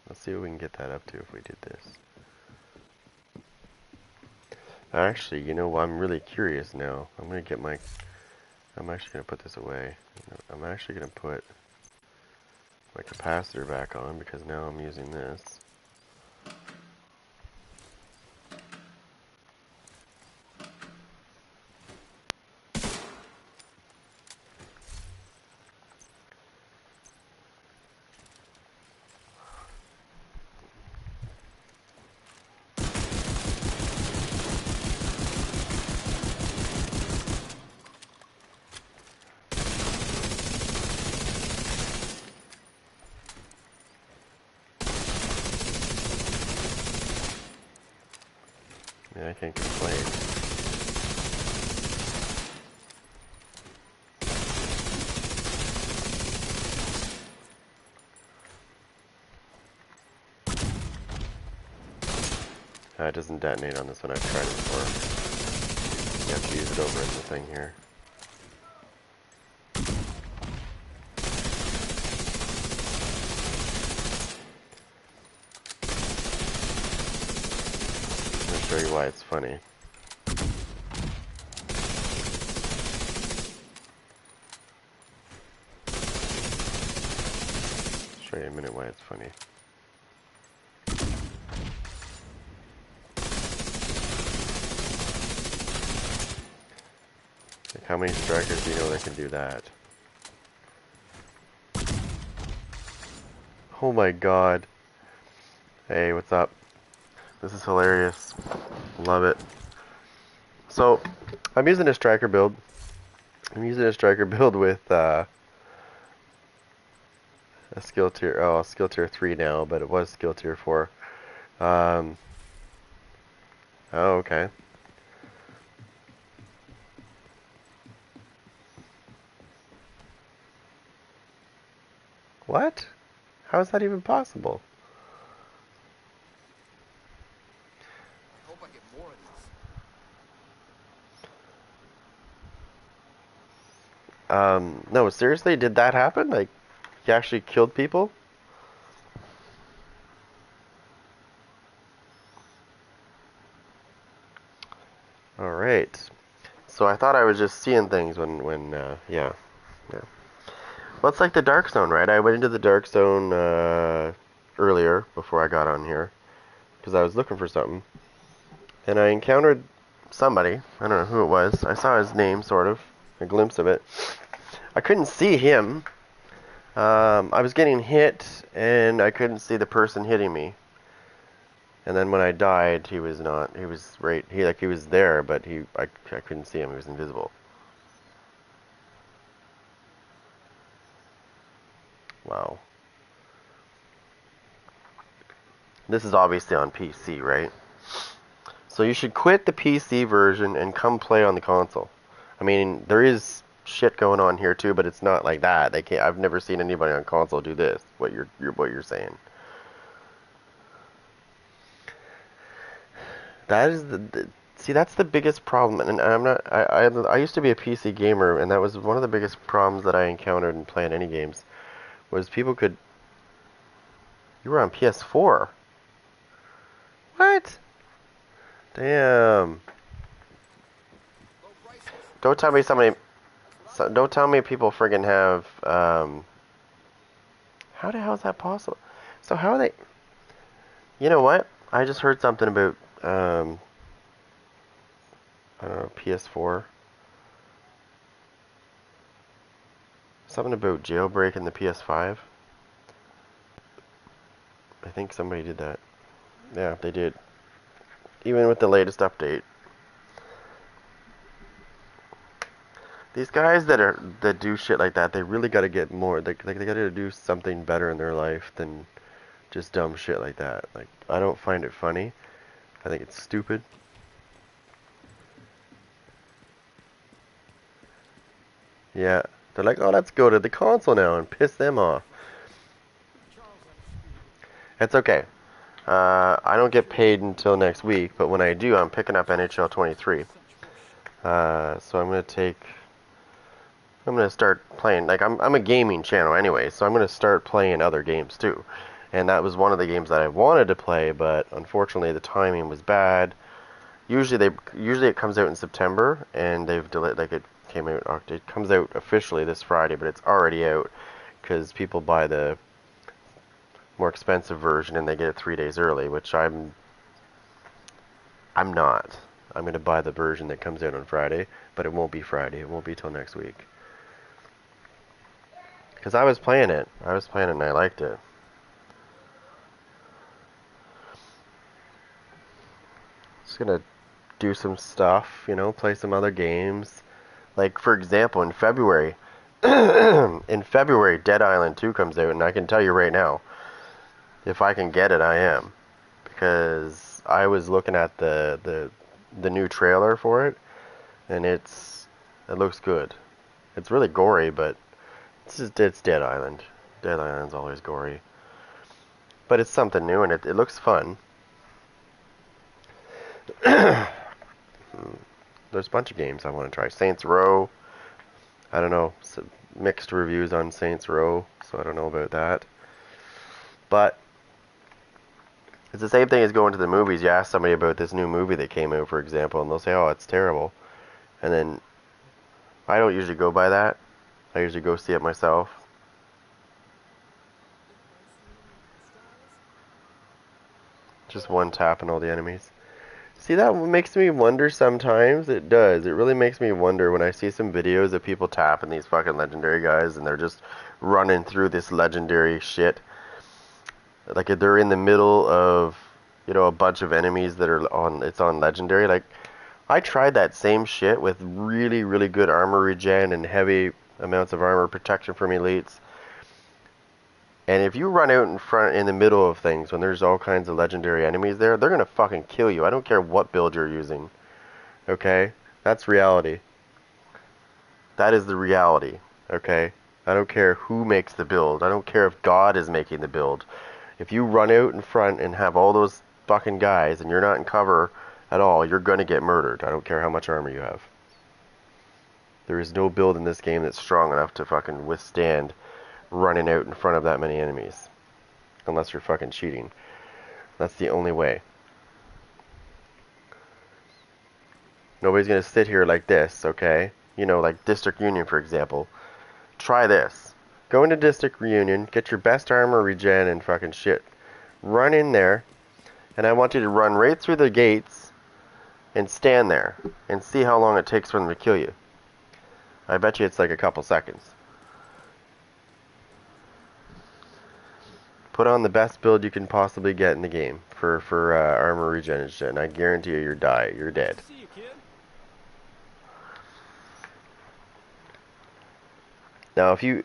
Let's see what we can get that up to if we did this. Actually, you know what? I'm really curious now. I'm actually gonna put this away. I'm actually gonna put my capacitor back on because now I'm using this. Yeah, I can't complain. It doesn't detonate on this one. I've tried it before. You have to use it over in the thing here. I'm gonna show you why it's funny. Show you in a minute why it's funny. Like, how many strikers do you know that can do that? Oh my god. Hey, what's up? This is hilarious. Love it. So, I'm using a striker build. I'm using a striker build with a skill tier 3 now, but it was skill tier 4. Oh, okay. What? How is that even possible? I hope I get more of these. No, seriously, did that happen? Like, he actually killed people? Alright. So I thought I was just seeing things yeah. Well, it's like the Dark Zone, right? I went into the Dark Zone, earlier, before I got on here, because I was looking for something. And I encountered somebody. I don't know who it was. I saw his name, sort of. A glimpse of it. I couldn't see him. I was getting hit, and I couldn't see the person hitting me. And then when I died, he was not. He was right. He was there, but I couldn't see him. He was invisible. Wow. This is obviously on PC, right? So you should quit the PC version and come play on the console. I mean, there is shit going on here too, but it's not like that. They can't. I've never seen anybody on console do this. What you're saying. That is see, that's the biggest problem, and I'm not. I used to be a PC gamer, and that was one of the biggest problems that I encountered in playing any games. Was people could. You were on PS4. What? Damn. Don't tell me somebody. Don't tell me people friggin' have. How the hell is that possible? So how are they? You know what? I just heard something about. I don't know, PS4. Something about jailbreaking the PS5. I think somebody did that. Yeah, they did. Even with the latest update. These guys that do shit like that, they really gotta get more. They gotta do something better in their life than just dumb shit like that. Like, I don't find it funny. I think it's stupid. Yeah. They're like, oh, let's go to the console now and piss them off. It's okay. I don't get paid until next week, but when I do, I'm picking up NHL 23. So I'm gonna start playing. Like I'm a gaming channel anyway, so I'm gonna start playing other games too. And that was one of the games that I wanted to play, but unfortunately the timing was bad. Usually it comes out in September, and they've delayed. Like it comes out officially this Friday, but it's already out because people buy the more expensive version and they get it 3 days early, which I'm not. I'm gonna buy the version that comes out on Friday, but it won't be Friday. It won't be till next week. Because I was playing it. And I liked it. Just gonna do some stuff, play some other games. Like, for example, in February, Dead Island 2 comes out, and I can tell you right now, if I can get it, I am. Because I was looking at the new trailer for it, and it looks good. It's really gory, but it's Dead Island. Dead Island's always gory. But it's something new, and it looks fun. There's a bunch of games I want to try. Saints Row. I don't know. Mixed reviews on Saints Row, so I don't know about that. But it's the same thing as going to the movies. You ask somebody about this new movie that came out, for example, and they'll say, "Oh, it's terrible." And then I don't usually go by that. I usually go see it myself. Just one tap and all the enemies. See, that makes me wonder sometimes. It does. It really makes me wonder when I see some videos of people tapping these fucking legendary guys and they're just running through this legendary shit. Like if they're in the middle of, a bunch of enemies that are on legendary. Like, I tried that same shit with really, really good armor regen and heavy amounts of armor protection from elites. And if you run out in the middle of things when there's all kinds of legendary enemies there, they're gonna fucking kill you. I don't care what build you're using. Okay? That's reality. That is the reality. Okay? I don't care who makes the build. I don't care if God is making the build. If you run out in front and have all those fucking guys and you're not in cover at all, you're gonna get murdered. I don't care how much armor you have. There is no build in this game that's strong enough to fucking withstand running out in front of that many enemies. Unless you're fucking cheating. That's the only way. Nobody's gonna sit here like this, okay? Like District Union, for example. Try this. Go into District Reunion, get your best armor regen and fucking shit. Run in there, and I want you to run right through the gates and stand there and see how long it takes for them to kill you. I bet you it's like a couple seconds. Put on the best build you can possibly get in the game for armor regen and shit, and I guarantee you you're dead. See you, kid. Now if you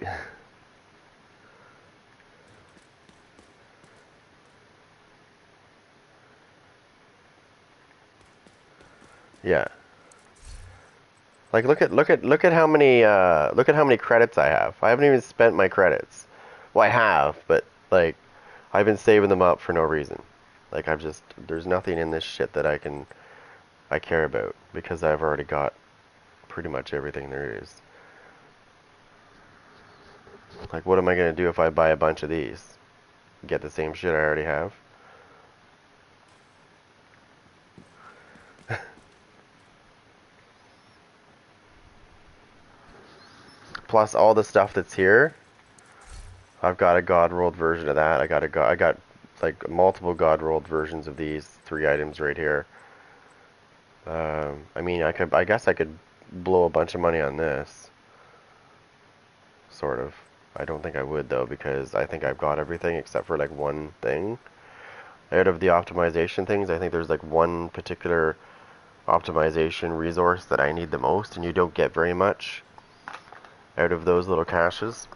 yeah. Like look at how many credits I have. I haven't even spent my credits. Well, I have, but like I've been saving them up for no reason. Like there's nothing in this shit that I care about because I've already got pretty much everything there is. Like what am I going to do if I buy a bunch of these? Get the same shit I already have? Plus all the stuff that's here. I've got a God rolled version of that. I got like multiple God rolled versions of these 3 items right here. I mean, I guess I could blow a bunch of money on this. Sort of. I don't think I would though, because I think I've got everything except for like one thing. Out of the optimization things, I think there's like one particular optimization resource that I need the most, and you don't get very much out of those little caches.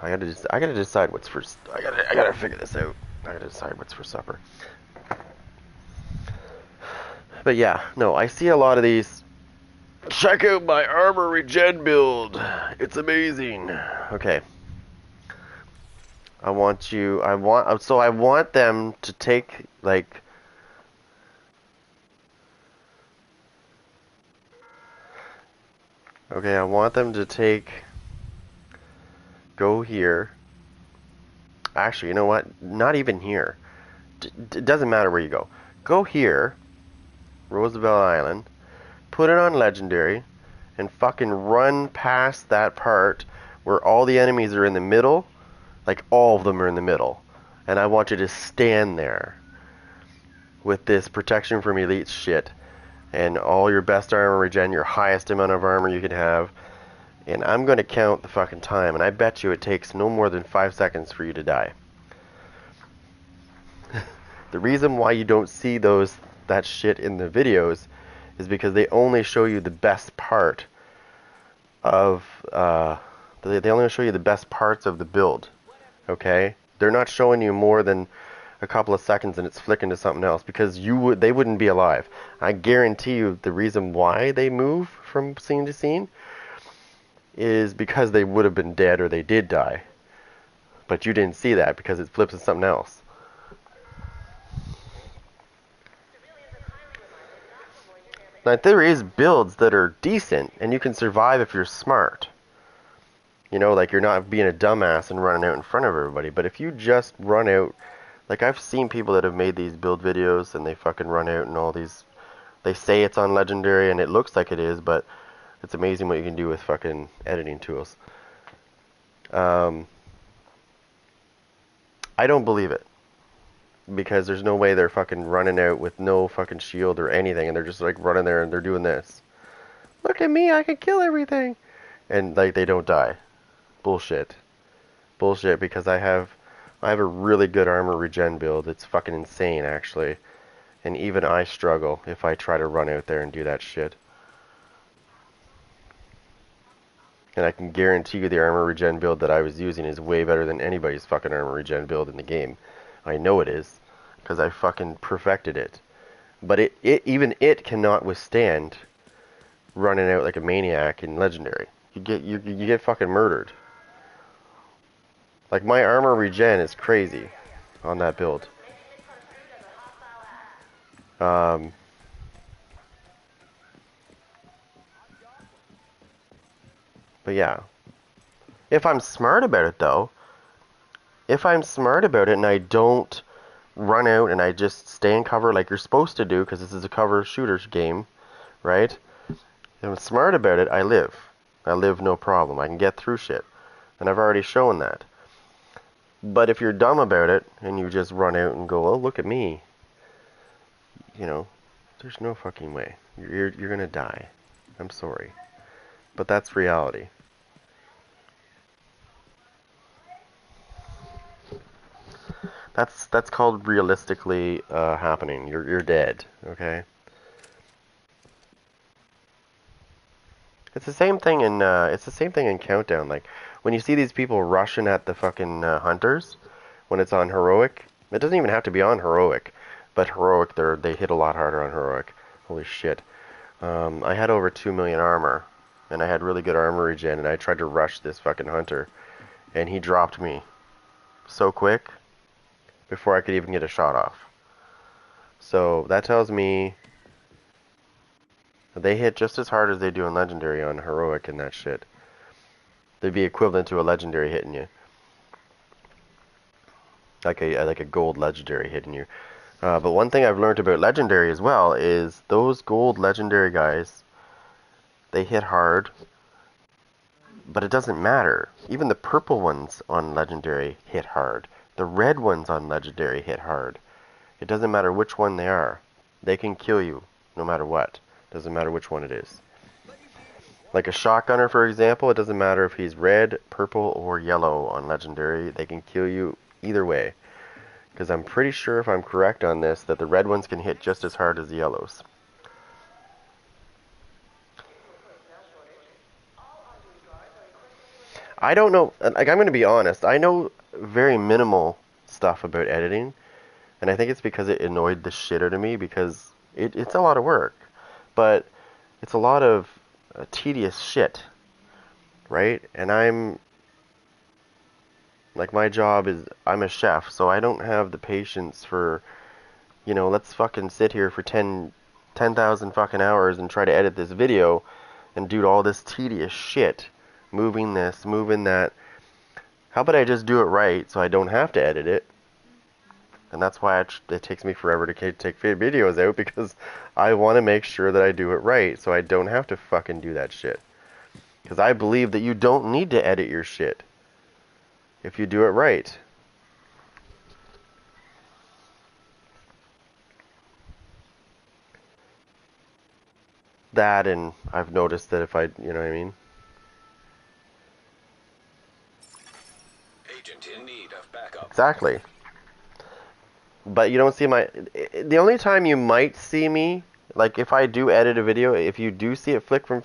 I gotta decide what's for. I gotta figure this out. I gotta decide what's for supper. But yeah, no, I see a lot of these Check out my armor regen build. It's amazing. Okay. I want them to take, like, okay, I want them to go here. Actually, you know what? Not even here. It doesn't matter where you go. Go here, Roosevelt Island, put it on Legendary, and fucking run past that part where all the enemies are in the middle. Like, all of them are in the middle. And I want you to stand there with this protection from elite shit. And all your best armor regen, your highest amount of armor you can have. And I'm going to count the fucking time. And I bet you it takes no more than 5 seconds for you to die. The reason why you don't see that shit in the videos is because they only show you the best part of, they only show you the best parts of the build. Okay? They're not showing you more than a couple of seconds and it's flicking to something else because they wouldn't be alive. I guarantee you the reason why they move from scene to scene is because they would have been dead or they did die. But you didn't see that because it flips to something else. Now, there is builds that are decent and you can survive if you're smart. You know, like you're not being a dumbass and running out in front of everybody. But if you just run out, like I've seen people that have made these build videos and they fucking run out and all these, they say it's on Legendary and it looks like it is, but it's amazing what you can do with fucking editing tools. I don't believe it. Because there's no way they're fucking running out with no fucking shield or anything and they're just like running there and they're doing this. Look at me, I can kill everything. And like they don't die. Bullshit. Bullshit, because I have a really good armor regen build. It's fucking insane actually. And even I struggle if I try to run out there and do that shit. And I can guarantee you the armor regen build that I was using is way better than anybody's fucking armor regen build in the game. I know it is, because I fucking perfected it. But even it cannot withstand running out like a maniac in Legendary. You get fucking murdered. Like my armor regen is crazy on that build. But yeah, if I'm smart about it though. If I'm smart about it and I don't run out and I just stay in cover like you're supposed to do, because this is a cover shooter game, right? If I'm smart about it, I live. I live no problem. I can get through shit. And I've already shown that. But if you're dumb about it and you just run out and go, oh, look at me, you know, there's no fucking way. You're gonna die. I'm sorry. But that's reality. That's called realistically happening. You're dead, okay? It's the same thing in Countdown. Like when you see these people rushing at the fucking hunters when it's on heroic, it doesn't even have to be on heroic, but heroic they hit a lot harder on heroic. Holy shit! I had over 2 million armor, and I had really good armor regen, and I tried to rush this fucking hunter, and he dropped me so quick before I could even get a shot off. So that tells me they hit just as hard as they do in Legendary on Heroic and that shit. They'd be equivalent to a Legendary hitting you. Like a gold Legendary hitting you. But one thing I've learned about Legendary as well is those gold Legendary guys, they hit hard, but it doesn't matter. Even the purple ones on Legendary hit hard. The red ones on Legendary hit hard. It doesn't matter which one they are. They can kill you no matter what. Doesn't matter which one it is. Like a shotgunner, for example, it doesn't matter if he's red, purple, or yellow on Legendary. They can kill you either way. Because I'm pretty sure, if I'm correct on this, that the red ones can hit just as hard as the yellows. I don't know, like I'm going to be honest, I know very minimal stuff about editing, and I think it's because it annoyed the shit out of me, because it's a lot of work, but it's a lot of a tedious shit, right? And I'm like, my job is, I'm a chef, so I don't have the patience for, you know, let's fucking sit here for 10,000 fucking hours and try to edit this video and do all this tedious shit, moving this, moving that. How about I just do it right so I don't have to edit it? And that's why it takes me forever to take videos out, because I want to make sure that I do it right so I don't have to fucking do that shit. Because I believe that you don't need to edit your shit if you do it right. That, and I've noticed that if I, you know what I mean? Agent in need of backup. Exactly. But you don't see the only time you might see me, like if I do edit a video, if you do see it flick from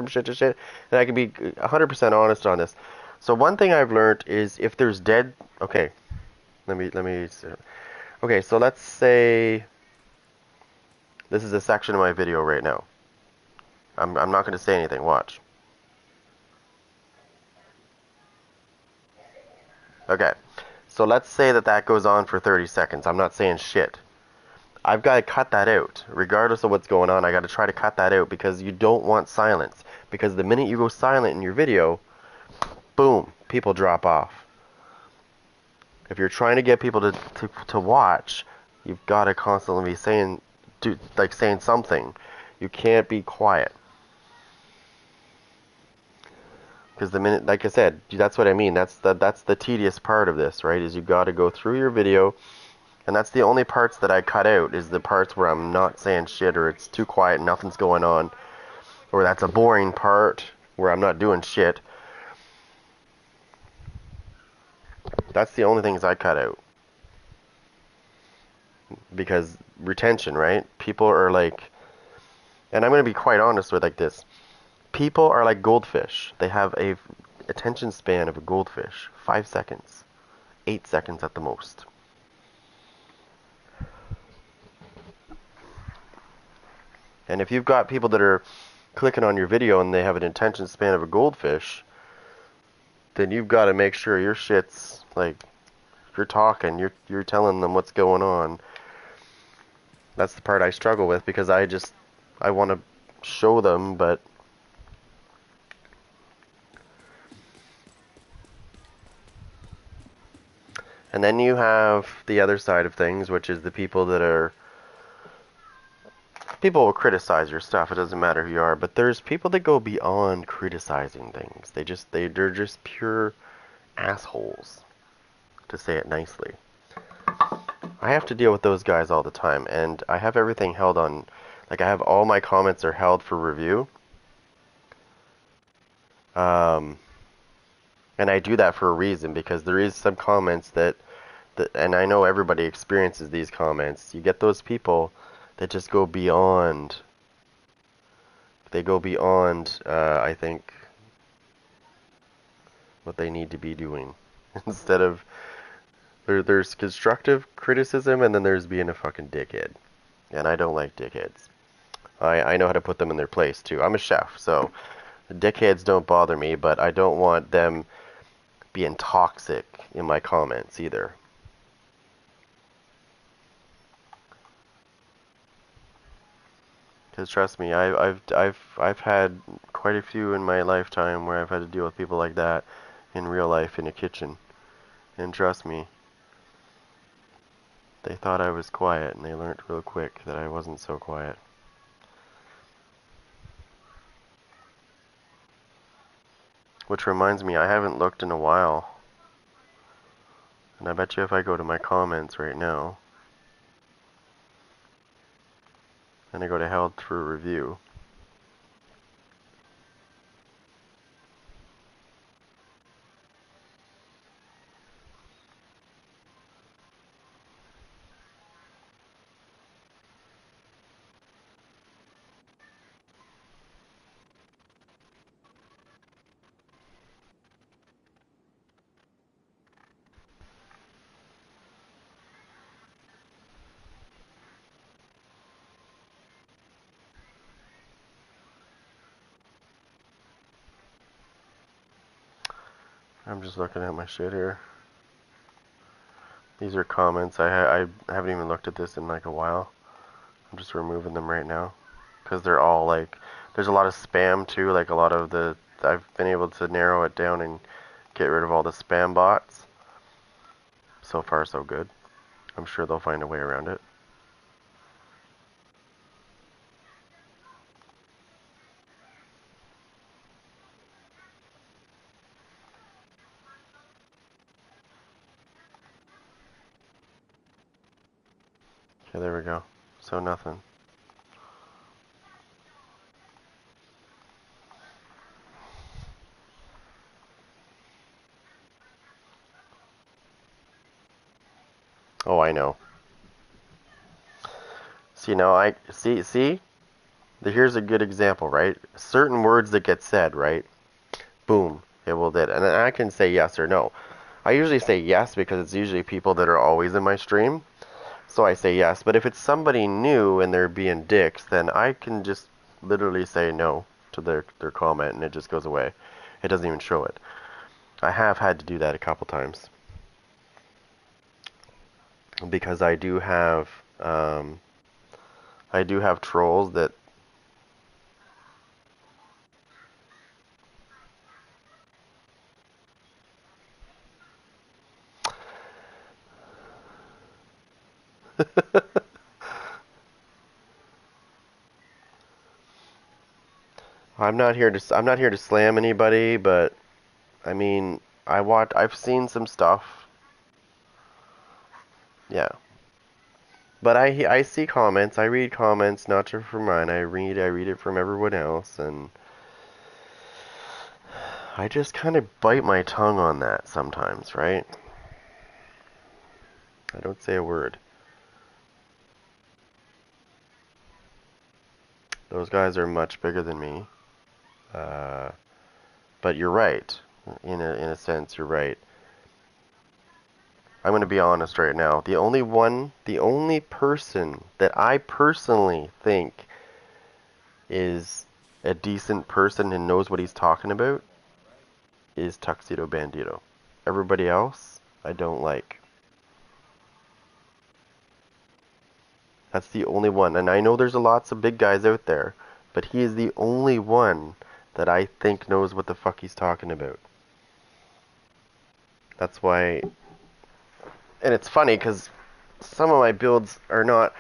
shit to shit, then I can be 100% honest on this. So one thing I've learned is if there's okay, okay, so let's say this is a section of my video right now. I'm not going to say anything, watch. Okay, so let's say that goes on for 30 seconds. I'm not saying shit. I've got to cut that out. Regardless of what's going on, I got to try to cut that out because you don't want silence. Because the minute you go silent in your video, boom, people drop off. If you're trying to get people to watch, you've got to constantly be saying something. You can't be quiet. Because the minute, like I said, that's what I mean. That's the tedious part of this, right? Is you got to go through your video. And that's the only parts that I cut out, is the parts where I'm not saying shit, or it's too quiet, nothing's going on, or that's a boring part where I'm not doing shit. That's the only things I cut out. Because retention, right? People are like, and I'm going to be quite honest with like this. People are like goldfish. They have a attention span of a goldfish. 5 seconds. 8 seconds at the most. And if you've got people that are clicking on your video and they have an attention span of a goldfish, then you've got to make sure your shit's like, if you're talking, you're telling them what's going on. That's the part I struggle with, because I want to show them, but and then you have the other side of things, which is the people that are, people will criticize your stuff. It doesn't matter who you are, but there's people that go beyond criticizing things. They're just pure assholes, to say it nicely. I have to deal with those guys all the time, and I have everything held on, like I have all my comments are held for review. And I do that for a reason, because there is some comments that and I know everybody experiences these comments. You get those people that just go beyond. They go beyond, I think, what they need to be doing. Instead of, there's constructive criticism, and then there's being a fucking dickhead. And I don't like dickheads. I know how to put them in their place, too. I'm a chef, so dickheads don't bother me, but I don't want them being toxic in my comments either. Because trust me, I've had quite a few in my lifetime where I've had to deal with people like that in real life in a kitchen. And trust me, they thought I was quiet, and they learned real quick that I wasn't so quiet. Which reminds me, I haven't looked in a while. And I bet you if I go to my comments right now, and I go to held for review, I'm just looking at my shit here. These are comments. I haven't even looked at this in like a while. I'm just removing them right now because they're all like, there's a lot of spam too. Like a lot of the, I've been able to narrow it down and get rid of all the spam bots. So far, so good. I'm sure they'll find a way around it. Okay, there we go. So nothing. Oh, I know. See, now I see. Here's a good example, right? Certain words that get said, right? Boom, it will did, and then I can say yes or no. I usually say yes because it's usually people that are always in my stream, so I say yes. But if it's somebody new and they're being dicks, then I can just literally say no to their comment, and it just goes away. It doesn't even show it. I have had to do that a couple times because I do have trolls that. I'm not here to slam anybody, but I mean, I've seen some stuff. Yeah. But I see comments. I read comments, not just from mine. I read it from everyone else, and I just kind of bite my tongue on that sometimes, right? I don't say a word. Those guys are much bigger than me. But you're right. In a sense, you're right. I'm going to be honest right now. The only person that I personally think is a decent person and knows what he's talking about is Tuxedo Bandito. Everybody else, I don't like. That's the only one. And I know there's lots of big guys out there, but he is the only one that I think knows what the fuck he's talking about. That's why. And it's funny because some of my builds are not.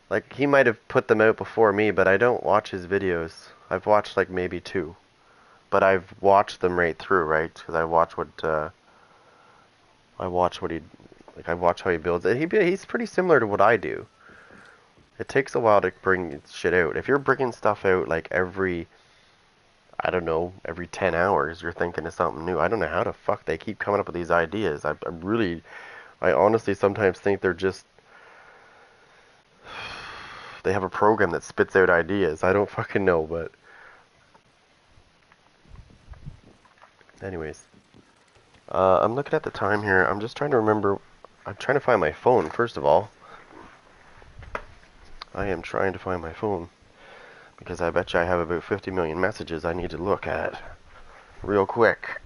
Like, he might have put them out before me, but I don't watch his videos. I've watched like maybe two. But I've watched them right through, right? Because I watch what he. Like, I watch how he builds it. He's pretty similar to what I do. It takes a while to bring shit out. If you're bringing stuff out like I don't know, every 10 hours, you're thinking of something new. I don't know how the fuck they keep coming up with these ideas. I honestly sometimes think they have a program that spits out ideas. I don't fucking know, but anyways. I'm looking at the time here. I'm just trying to remember. I'm trying to find my phone, first of all. I am trying to find my phone. Because I bet you I have about 50 million messages I need to look at real quick.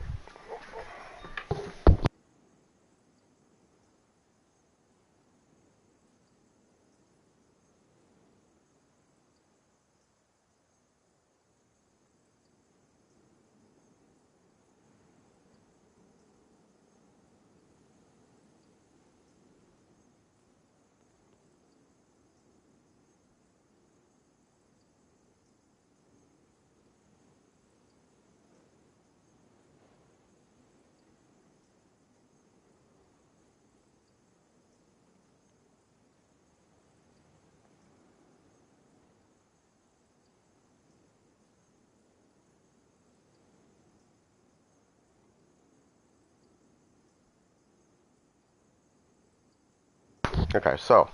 Okay, so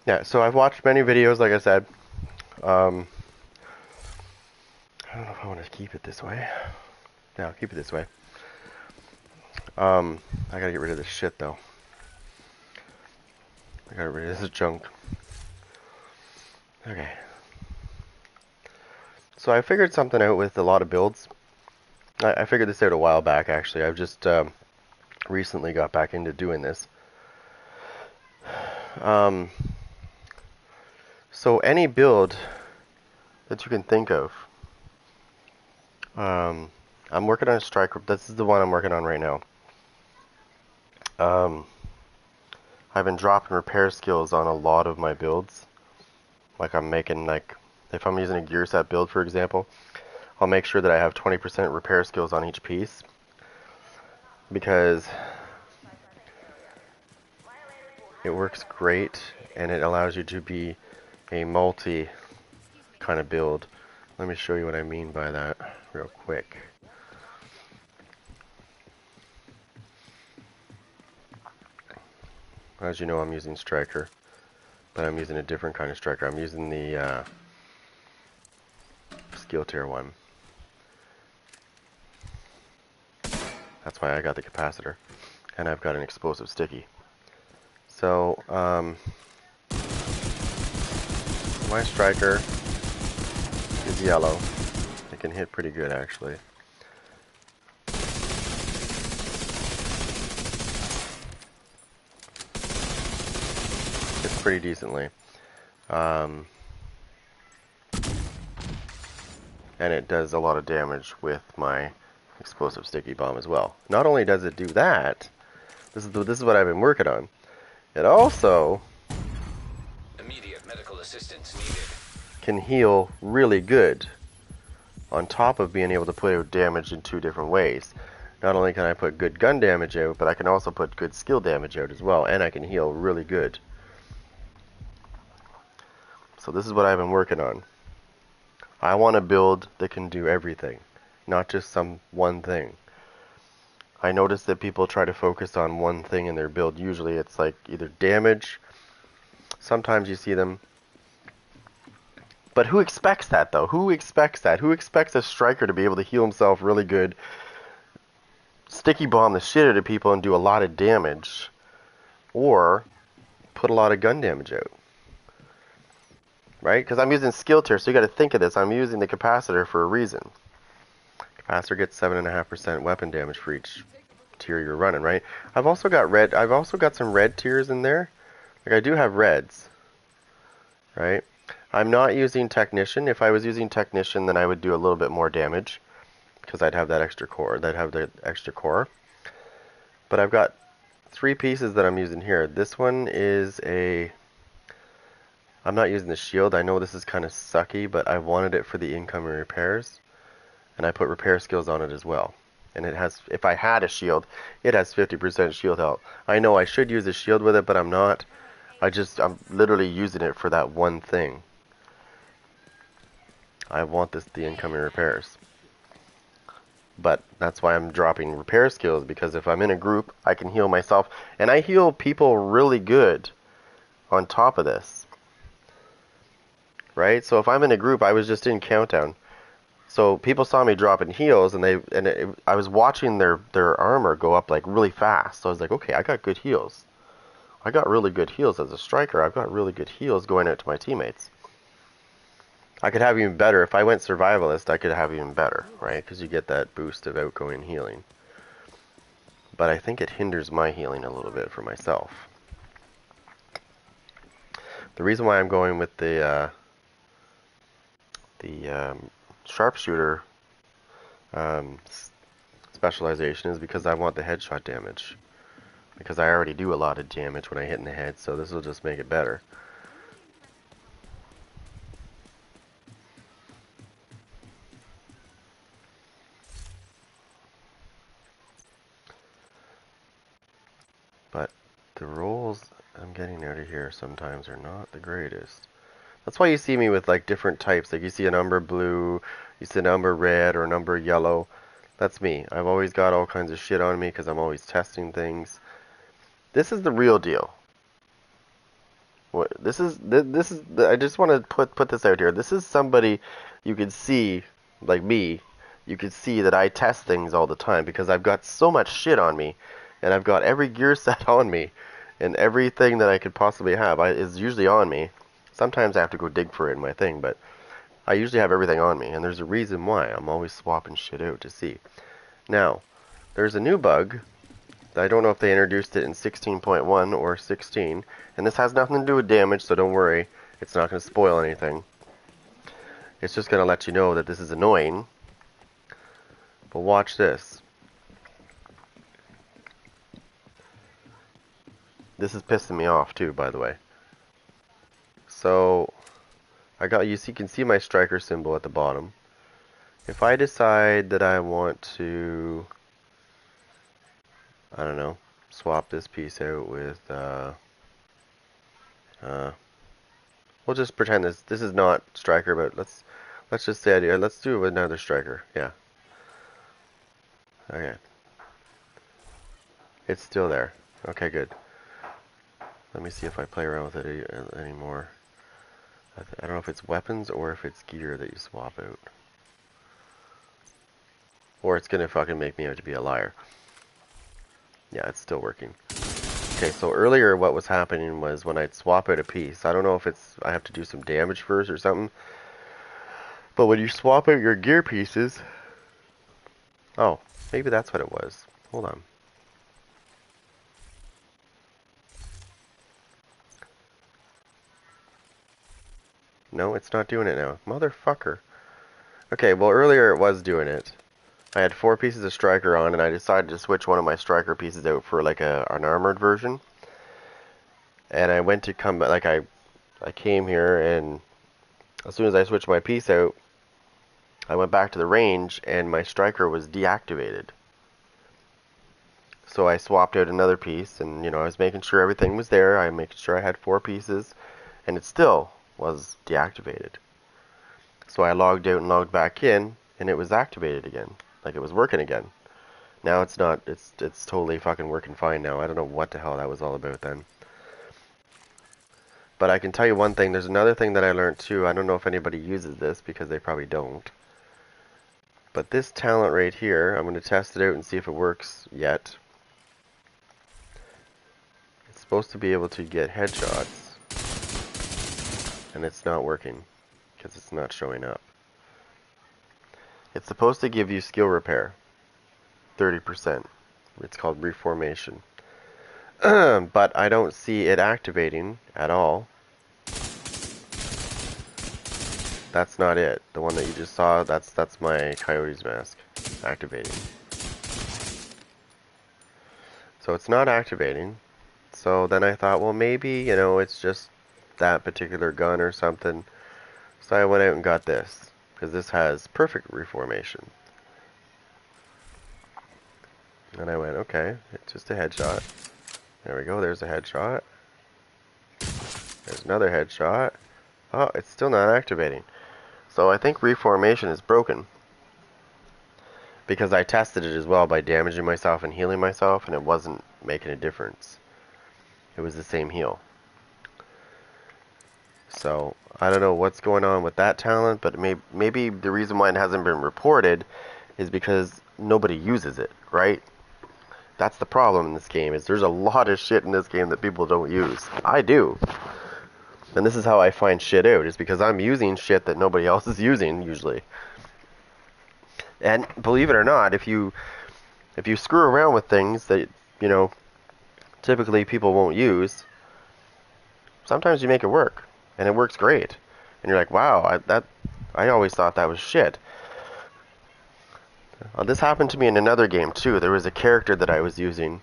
yeah, so I've watched many videos, like I said. I don't know if I want to keep it this way. Yeah, I'll keep it this way. I gotta get rid of this shit though. I got rid of this junk. Okay. So I figured something out with a lot of builds. I figured this out a while back, actually. I've just recently got back into doing this. So any build that you can think of. I'm working on a striker. This is the one I'm working on right now. I've been dropping repair skills on a lot of my builds. Like I'm making, like, if I'm using a gear set build, for example, I'll make sure that I have 20% repair skills on each piece. Because it works great and it allows you to be a multi kind of build. Let me show you what I mean by that real quick. As you know, I'm using striker, but I'm using a different kind of striker. I'm using the skill tier one. That's why I got the capacitor, and I've got an explosive sticky. So my striker is yellow. It can hit pretty good, actually. It's pretty decently. And it does a lot of damage with my explosive sticky bomb as well. Not only does it do that, this is what I've been working on. It also Immediate medical assistance needed. can heal really good, on top of being able to put out damage in two different ways. Not only can I put good gun damage out, but I can also put good skill damage out as well, and I can heal really good. So this is what I've been working on. I want a build that can do everything, not just some one thing. I notice that people try to focus on one thing in their build. Usually it's like either damage, sometimes you see them. But who expects that, though? Who expects that? Who expects a striker to be able to heal himself really good, sticky bomb the shit out of people and do a lot of damage, or put a lot of gun damage out? Right? Because I'm using skill tier, so you got to think of this. I'm using the capacitor for a reason. Capacitor gets 7.5% weapon damage for each tier you're running, right? I've also got red. I've also got some red tiers in there. Like I do have reds, right? I'm not using technician. If I was using technician, then I would do a little bit more damage because I'd have that extra core. That'd have the extra core. But I've got 3 pieces that I'm using here. This one is a. I'm not using the shield. I know this is kind of sucky, but I wanted it for the incoming repairs, and I put repair skills on it as well. And it has, if I had a shield, it has 50% shield health. I know I should use a shield with it, but I'm not. I'm literally using it for that one thing. I want the incoming repairs. But that's why I'm dropping repair skills, because if I'm in a group, I can heal myself. And I heal people really good on top of this. Right? So if I'm in a group, I was just in Countdown. So people saw me dropping heals, and I was watching their armor go up like really fast. So I was like, okay, I got good heals. I got really good heals as a striker. I've got really good heals going out to my teammates. I could have even better. If I went survivalist, I could have even better, right? Because you get that boost of outgoing healing. But I think it hinders my healing a little bit for myself. The reason why I'm going with the sharpshooter specialization is because I want the headshot damage. Because I already do a lot of damage when I hit in the head, so this will just make it better. But the rolls I'm getting out of here sometimes are not the greatest. That's why you see me with like different types. Like you see an umber blue, you see an umber red or an umber yellow. That's me. I've always got all kinds of shit on me because I'm always testing things. This is the real deal. This is I just want to put this out here. This is somebody you could see, like me. You could see that I test things all the time because I've got so much shit on me, and I've got every gear set on me, And everything that I could possibly have is usually on me. Sometimes I have to go dig for it in my thing, but I usually have everything on me, and there's a reason why. I'm always swapping shit out to see. Now, there's a new bug. I don't know if they introduced it in 16.1 or 16, and this has nothing to do with damage, so don't worry. It's not going to spoil anything. It's just going to let you know that this is annoying. But watch this. This is pissing me off too, by the way. So, you can see my striker symbol at the bottom. If I decide that I want to, I don't know, swap this piece out with, we'll just pretend this is not striker, but let's just say let's do it with another striker. Yeah. Okay. It's still there. Okay, good. Let me see if I play around with it anymore. I don't know if it's weapons or if it's gear that you swap out. Or it's gonna fucking make me out to be a liar. Yeah, it's still working. Okay, so earlier what was happening was when I'd swap out a piece, I don't know if I have to do some damage first or something, but when you swap out your gear pieces, oh, maybe that's what it was. Hold on. No, it's not doing it now. Motherfucker. Okay, well earlier it was doing it. I had 4 pieces of striker on, and I decided to switch one of my striker pieces out for like an armored version. And I went to come, like I came here, and as soon as I switched my piece out, I went back to the range, and my striker was deactivated. So I swapped out another piece, and I was making sure everything was there. I making sure I had 4 pieces, and it still was deactivated. So I logged out and logged back in, and it was activated again, like it was working again. Now it's not. It's totally fucking working fine now. I don't know what the hell that was all about then. But I can tell you one thing. There's another thing that I learned too. I don't know if anybody uses this because they probably don't. But this talent right here, I'm going to test it out and see if it works yet. It's supposed to be able to get headshots, and it's not working because it's not showing up. It's supposed to give you skill repair, 30%. It's called reformation. But I don't see it activating at all. That's not it. The one that you just saw, that's my Coyote's mask activating. So it's not activating. So then I thought, well, maybe, it's just that particular gun or something. So I went out and got this, because this has perfect reformation. And I went, okay, it's just a headshot. There we go, there's a headshot. There's another headshot. Oh, it's still not activating. So I think reformation is broken. Because I tested it as well by damaging myself and healing myself, and it wasn't making a difference. It was the same heal. So, I don't know what's going on with that talent, but maybe the reason why it hasn't been reported is because nobody uses it, right? That's the problem in this game, is there's a lot of shit in this game that people don't use. I do. And this is how I find shit out, is because I'm using shit that nobody else is using, usually. And believe it or not, if you screw around with things that, typically people won't use, sometimes you make it work. And it works great. And you're like, wow, I always thought that was shit. This happened to me in another game, too. There was a character that I was using,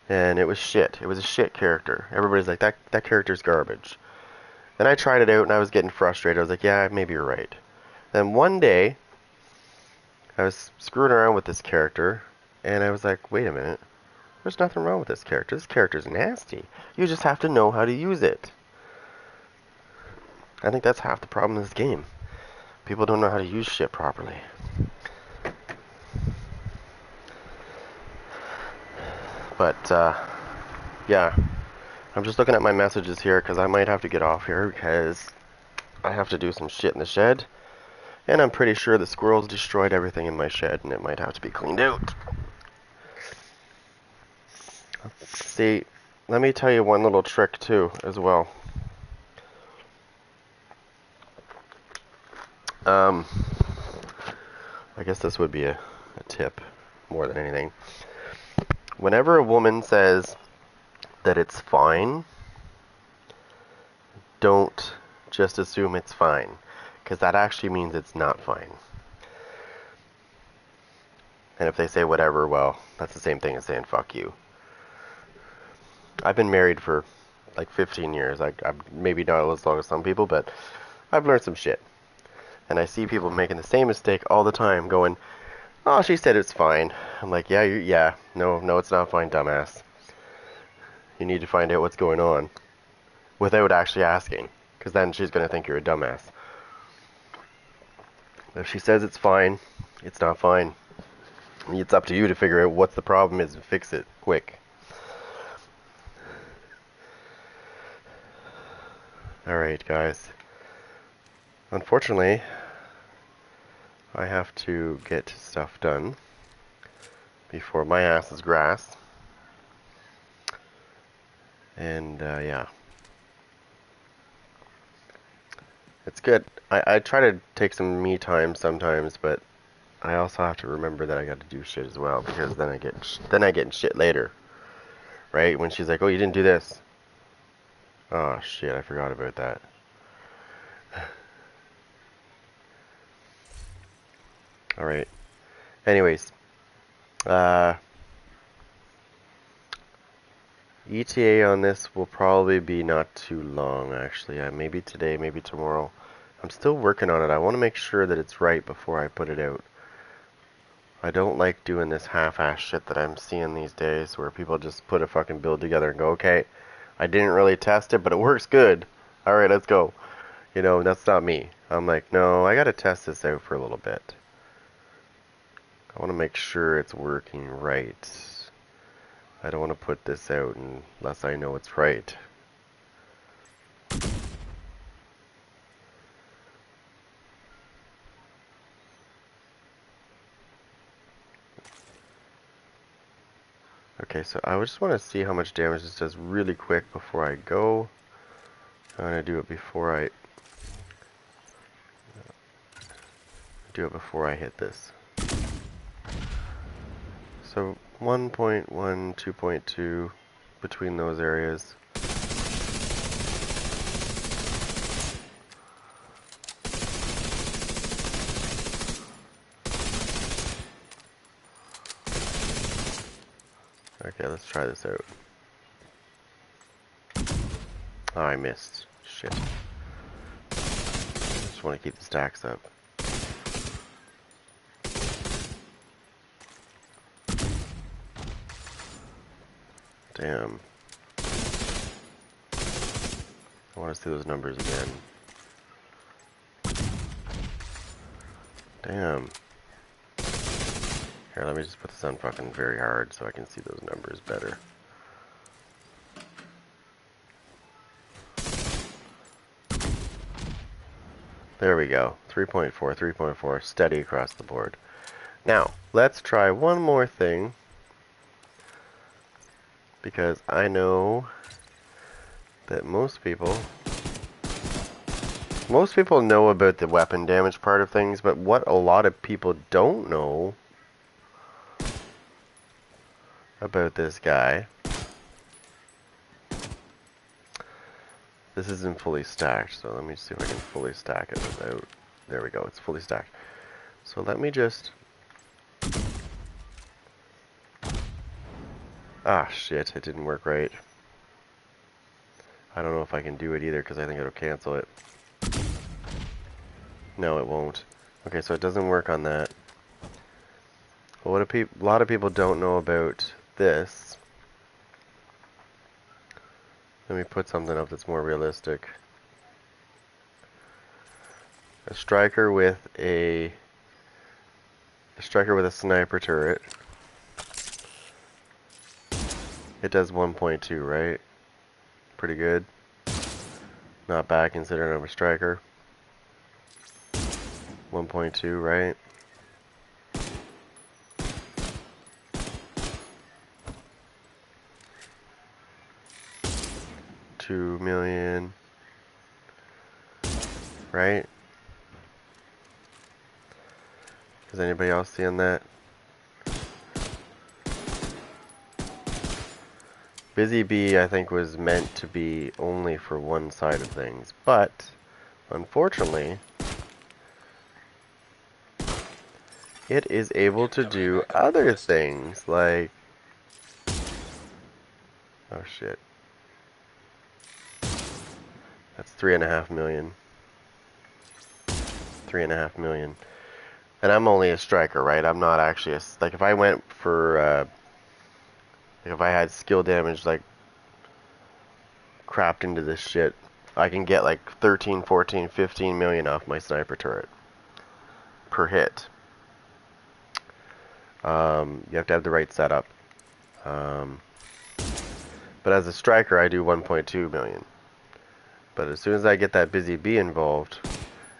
and it was shit. It was a shit character. Everybody's like, that character's garbage. Then I tried it out, and I was getting frustrated. I was like, yeah, maybe you're right. Then one day, I was screwing around with this character, and I was like, wait a minute. There's nothing wrong with this character. This character's nasty. You just have to know how to use it. I think that's half the problem in this game. People don't know how to use shit properly. But, yeah. I'm just looking at my messages here because I might have to get off here because I have to do some shit in the shed. And I'm pretty sure the squirrels destroyed everything in my shed and it might have to be cleaned out. See, let me tell you one little trick too, as well. I guess this would be a tip more than anything. Whenever a woman says that it's fine, don't just assume it's fine, because that actually means it's not fine. And if they say whatever, well, that's the same thing as saying fuck you. I've been married for like 15 years. I'm maybe not as long as some people, but I've learned some shit. And I see people making the same mistake all the time, going, "Oh, she said it's fine." I'm like, "Yeah, no, it's not fine, dumbass. You need to find out what's going on without actually asking, because then she's going to think you're a dumbass. If she says it's fine, it's not fine. It's up to you to figure out what the problem is and fix it quick." Alright, guys. Unfortunately, I have to get stuff done before my ass is grass. And, yeah. It's good. I try to take some me time sometimes, but I also have to remember that I got to do shit as well, because then I get in shit later. Right? When she's like, "Oh, you didn't do this." Oh, shit, I forgot about that. Alright. Anyways. ETA on this will probably be not too long, actually. Maybe today, maybe tomorrow. I'm still working on it. I want to make sure that it's right before I put it out. I don't like doing this half-ass shit that I'm seeing these days, where people just put a fucking build together and go, "Okay, I didn't really test it, but it works good. Alright, let's go." You know, that's not me. I'm like, no, I gotta test this out for a little bit. I want to make sure it's working right. I don't want to put this out unless I know it's right. Okay, so I just want to see how much damage this does really quick before I go. I'm going to do it before I hit this. So 1.1, 2.2 between those areas. Okay, let's try this out. Oh, I missed. Shit. Just want to keep the stacks up. Damn. I want to see those numbers again. Damn. Here, let me just put this on fucking very hard so I can see those numbers better. There we go. 3.4, 3.4, steady across the board. Now, let's try one more thing, because I know that most people know about the weapon damage part of things, but what a lot of people don't know about this guy. This isn't fully stacked, so let me see if I can fully stack it without... There we go, it's fully stacked. So let me just... Ah, shit, it didn't work right. I don't know if I can do it either, because I think it'll cancel it. No, it won't. Okay, so it doesn't work on that. Well, what a lot of people don't know about this. Let me put something up that's more realistic. A striker with a sniper turret. It does 1.2, right? Pretty good. Not bad considering I'm a striker. 1.2, right? 1.2 million, right? Is anybody else seeing that? Busy Bee, I think, was meant to be only for one side of things, but unfortunately, it is able to do other things, like... Oh shit. That's 3.5 million. 3.5 million. And I'm only a striker, right? I'm not actually a... Like, if I went for, like, if I had skill damage, like, crapped into this shit, I can get, like, 13, 14, 15 million off my sniper turret. Per hit. You have to have the right setup. But as a striker, I do 1.2 million. But as soon as I get that Busy Bee involved,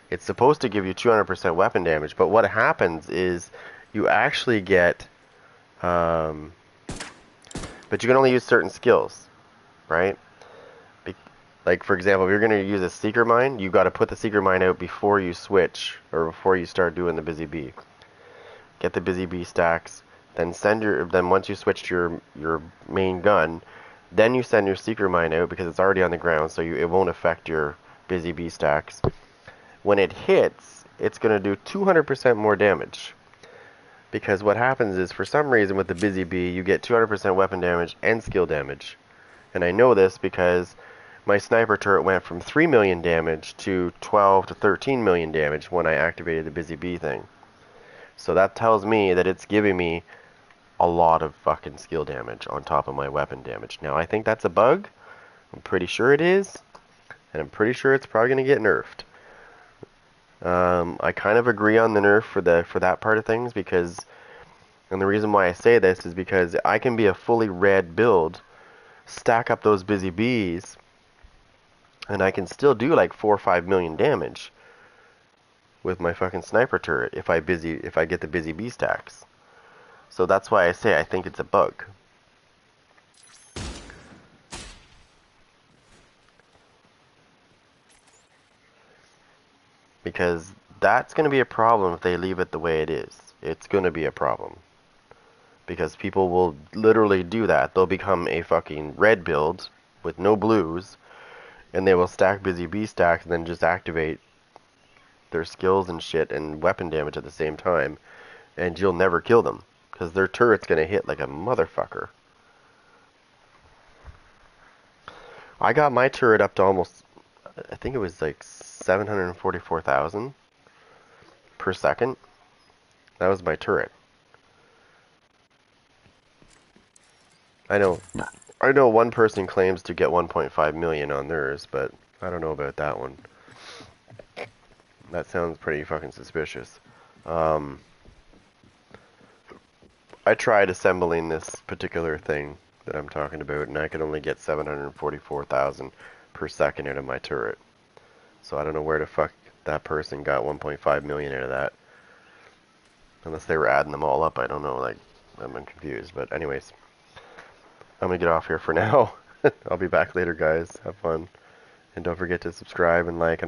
it's supposed to give you 200% weapon damage. But what happens is you actually get... but you can only use certain skills, right? Like, for example, if you're going to use a Seeker Mine, you've got to put the Seeker Mine out before you switch, or before you start doing the Busy Bee. Get the Busy Bee stacks, then once you switch to your main gun, then you send your Seeker Mine out because it's already on the ground, so it won't affect your Busy Bee stacks. When it hits, it's going to do 200% more damage. Because what happens is, for some reason with the Busy Bee, you get 200% weapon damage and skill damage. And I know this because my sniper turret went from 3 million damage to 12 to 13 million damage when I activated the Busy Bee thing. So that tells me that it's giving me a lot of fucking skill damage on top of my weapon damage. Now, I think that's a bug. I'm pretty sure it is. And I'm pretty sure it's probably going to get nerfed. I kind of agree on the nerf for that part of things, because... And the reason why I say this is because I can be a fully red build, stack up those Busy Bees, and I can still do like 4 or 5 million damage with my fucking sniper turret if I get the Busy Bee stacks. So that's why I say I think it's a bug. Because that's going to be a problem if they leave it the way it is. It's going to be a problem. Because people will literally do that. They'll become a fucking red build with no blues, and they will stack Busy Bee stacks and then just activate their skills and shit and weapon damage at the same time, and you'll never kill them because their turret's gonna hit like a motherfucker. I got my turret up to almost, I think it was like 744,000 per second. That was my turret. I know one person claims to get 1.5 million on theirs, but I don't know about that one. That sounds pretty fucking suspicious. I tried assembling this particular thing that I'm talking about, and I could only get 744,000 per second out of my turret. So I don't know where the fuck that person got 1.5 million out of that. Unless they were adding them all up, I don't know, like, I'm confused. But anyways, I'm gonna get off here for now. I'll be back later, guys. Have fun. And don't forget to subscribe and like and all.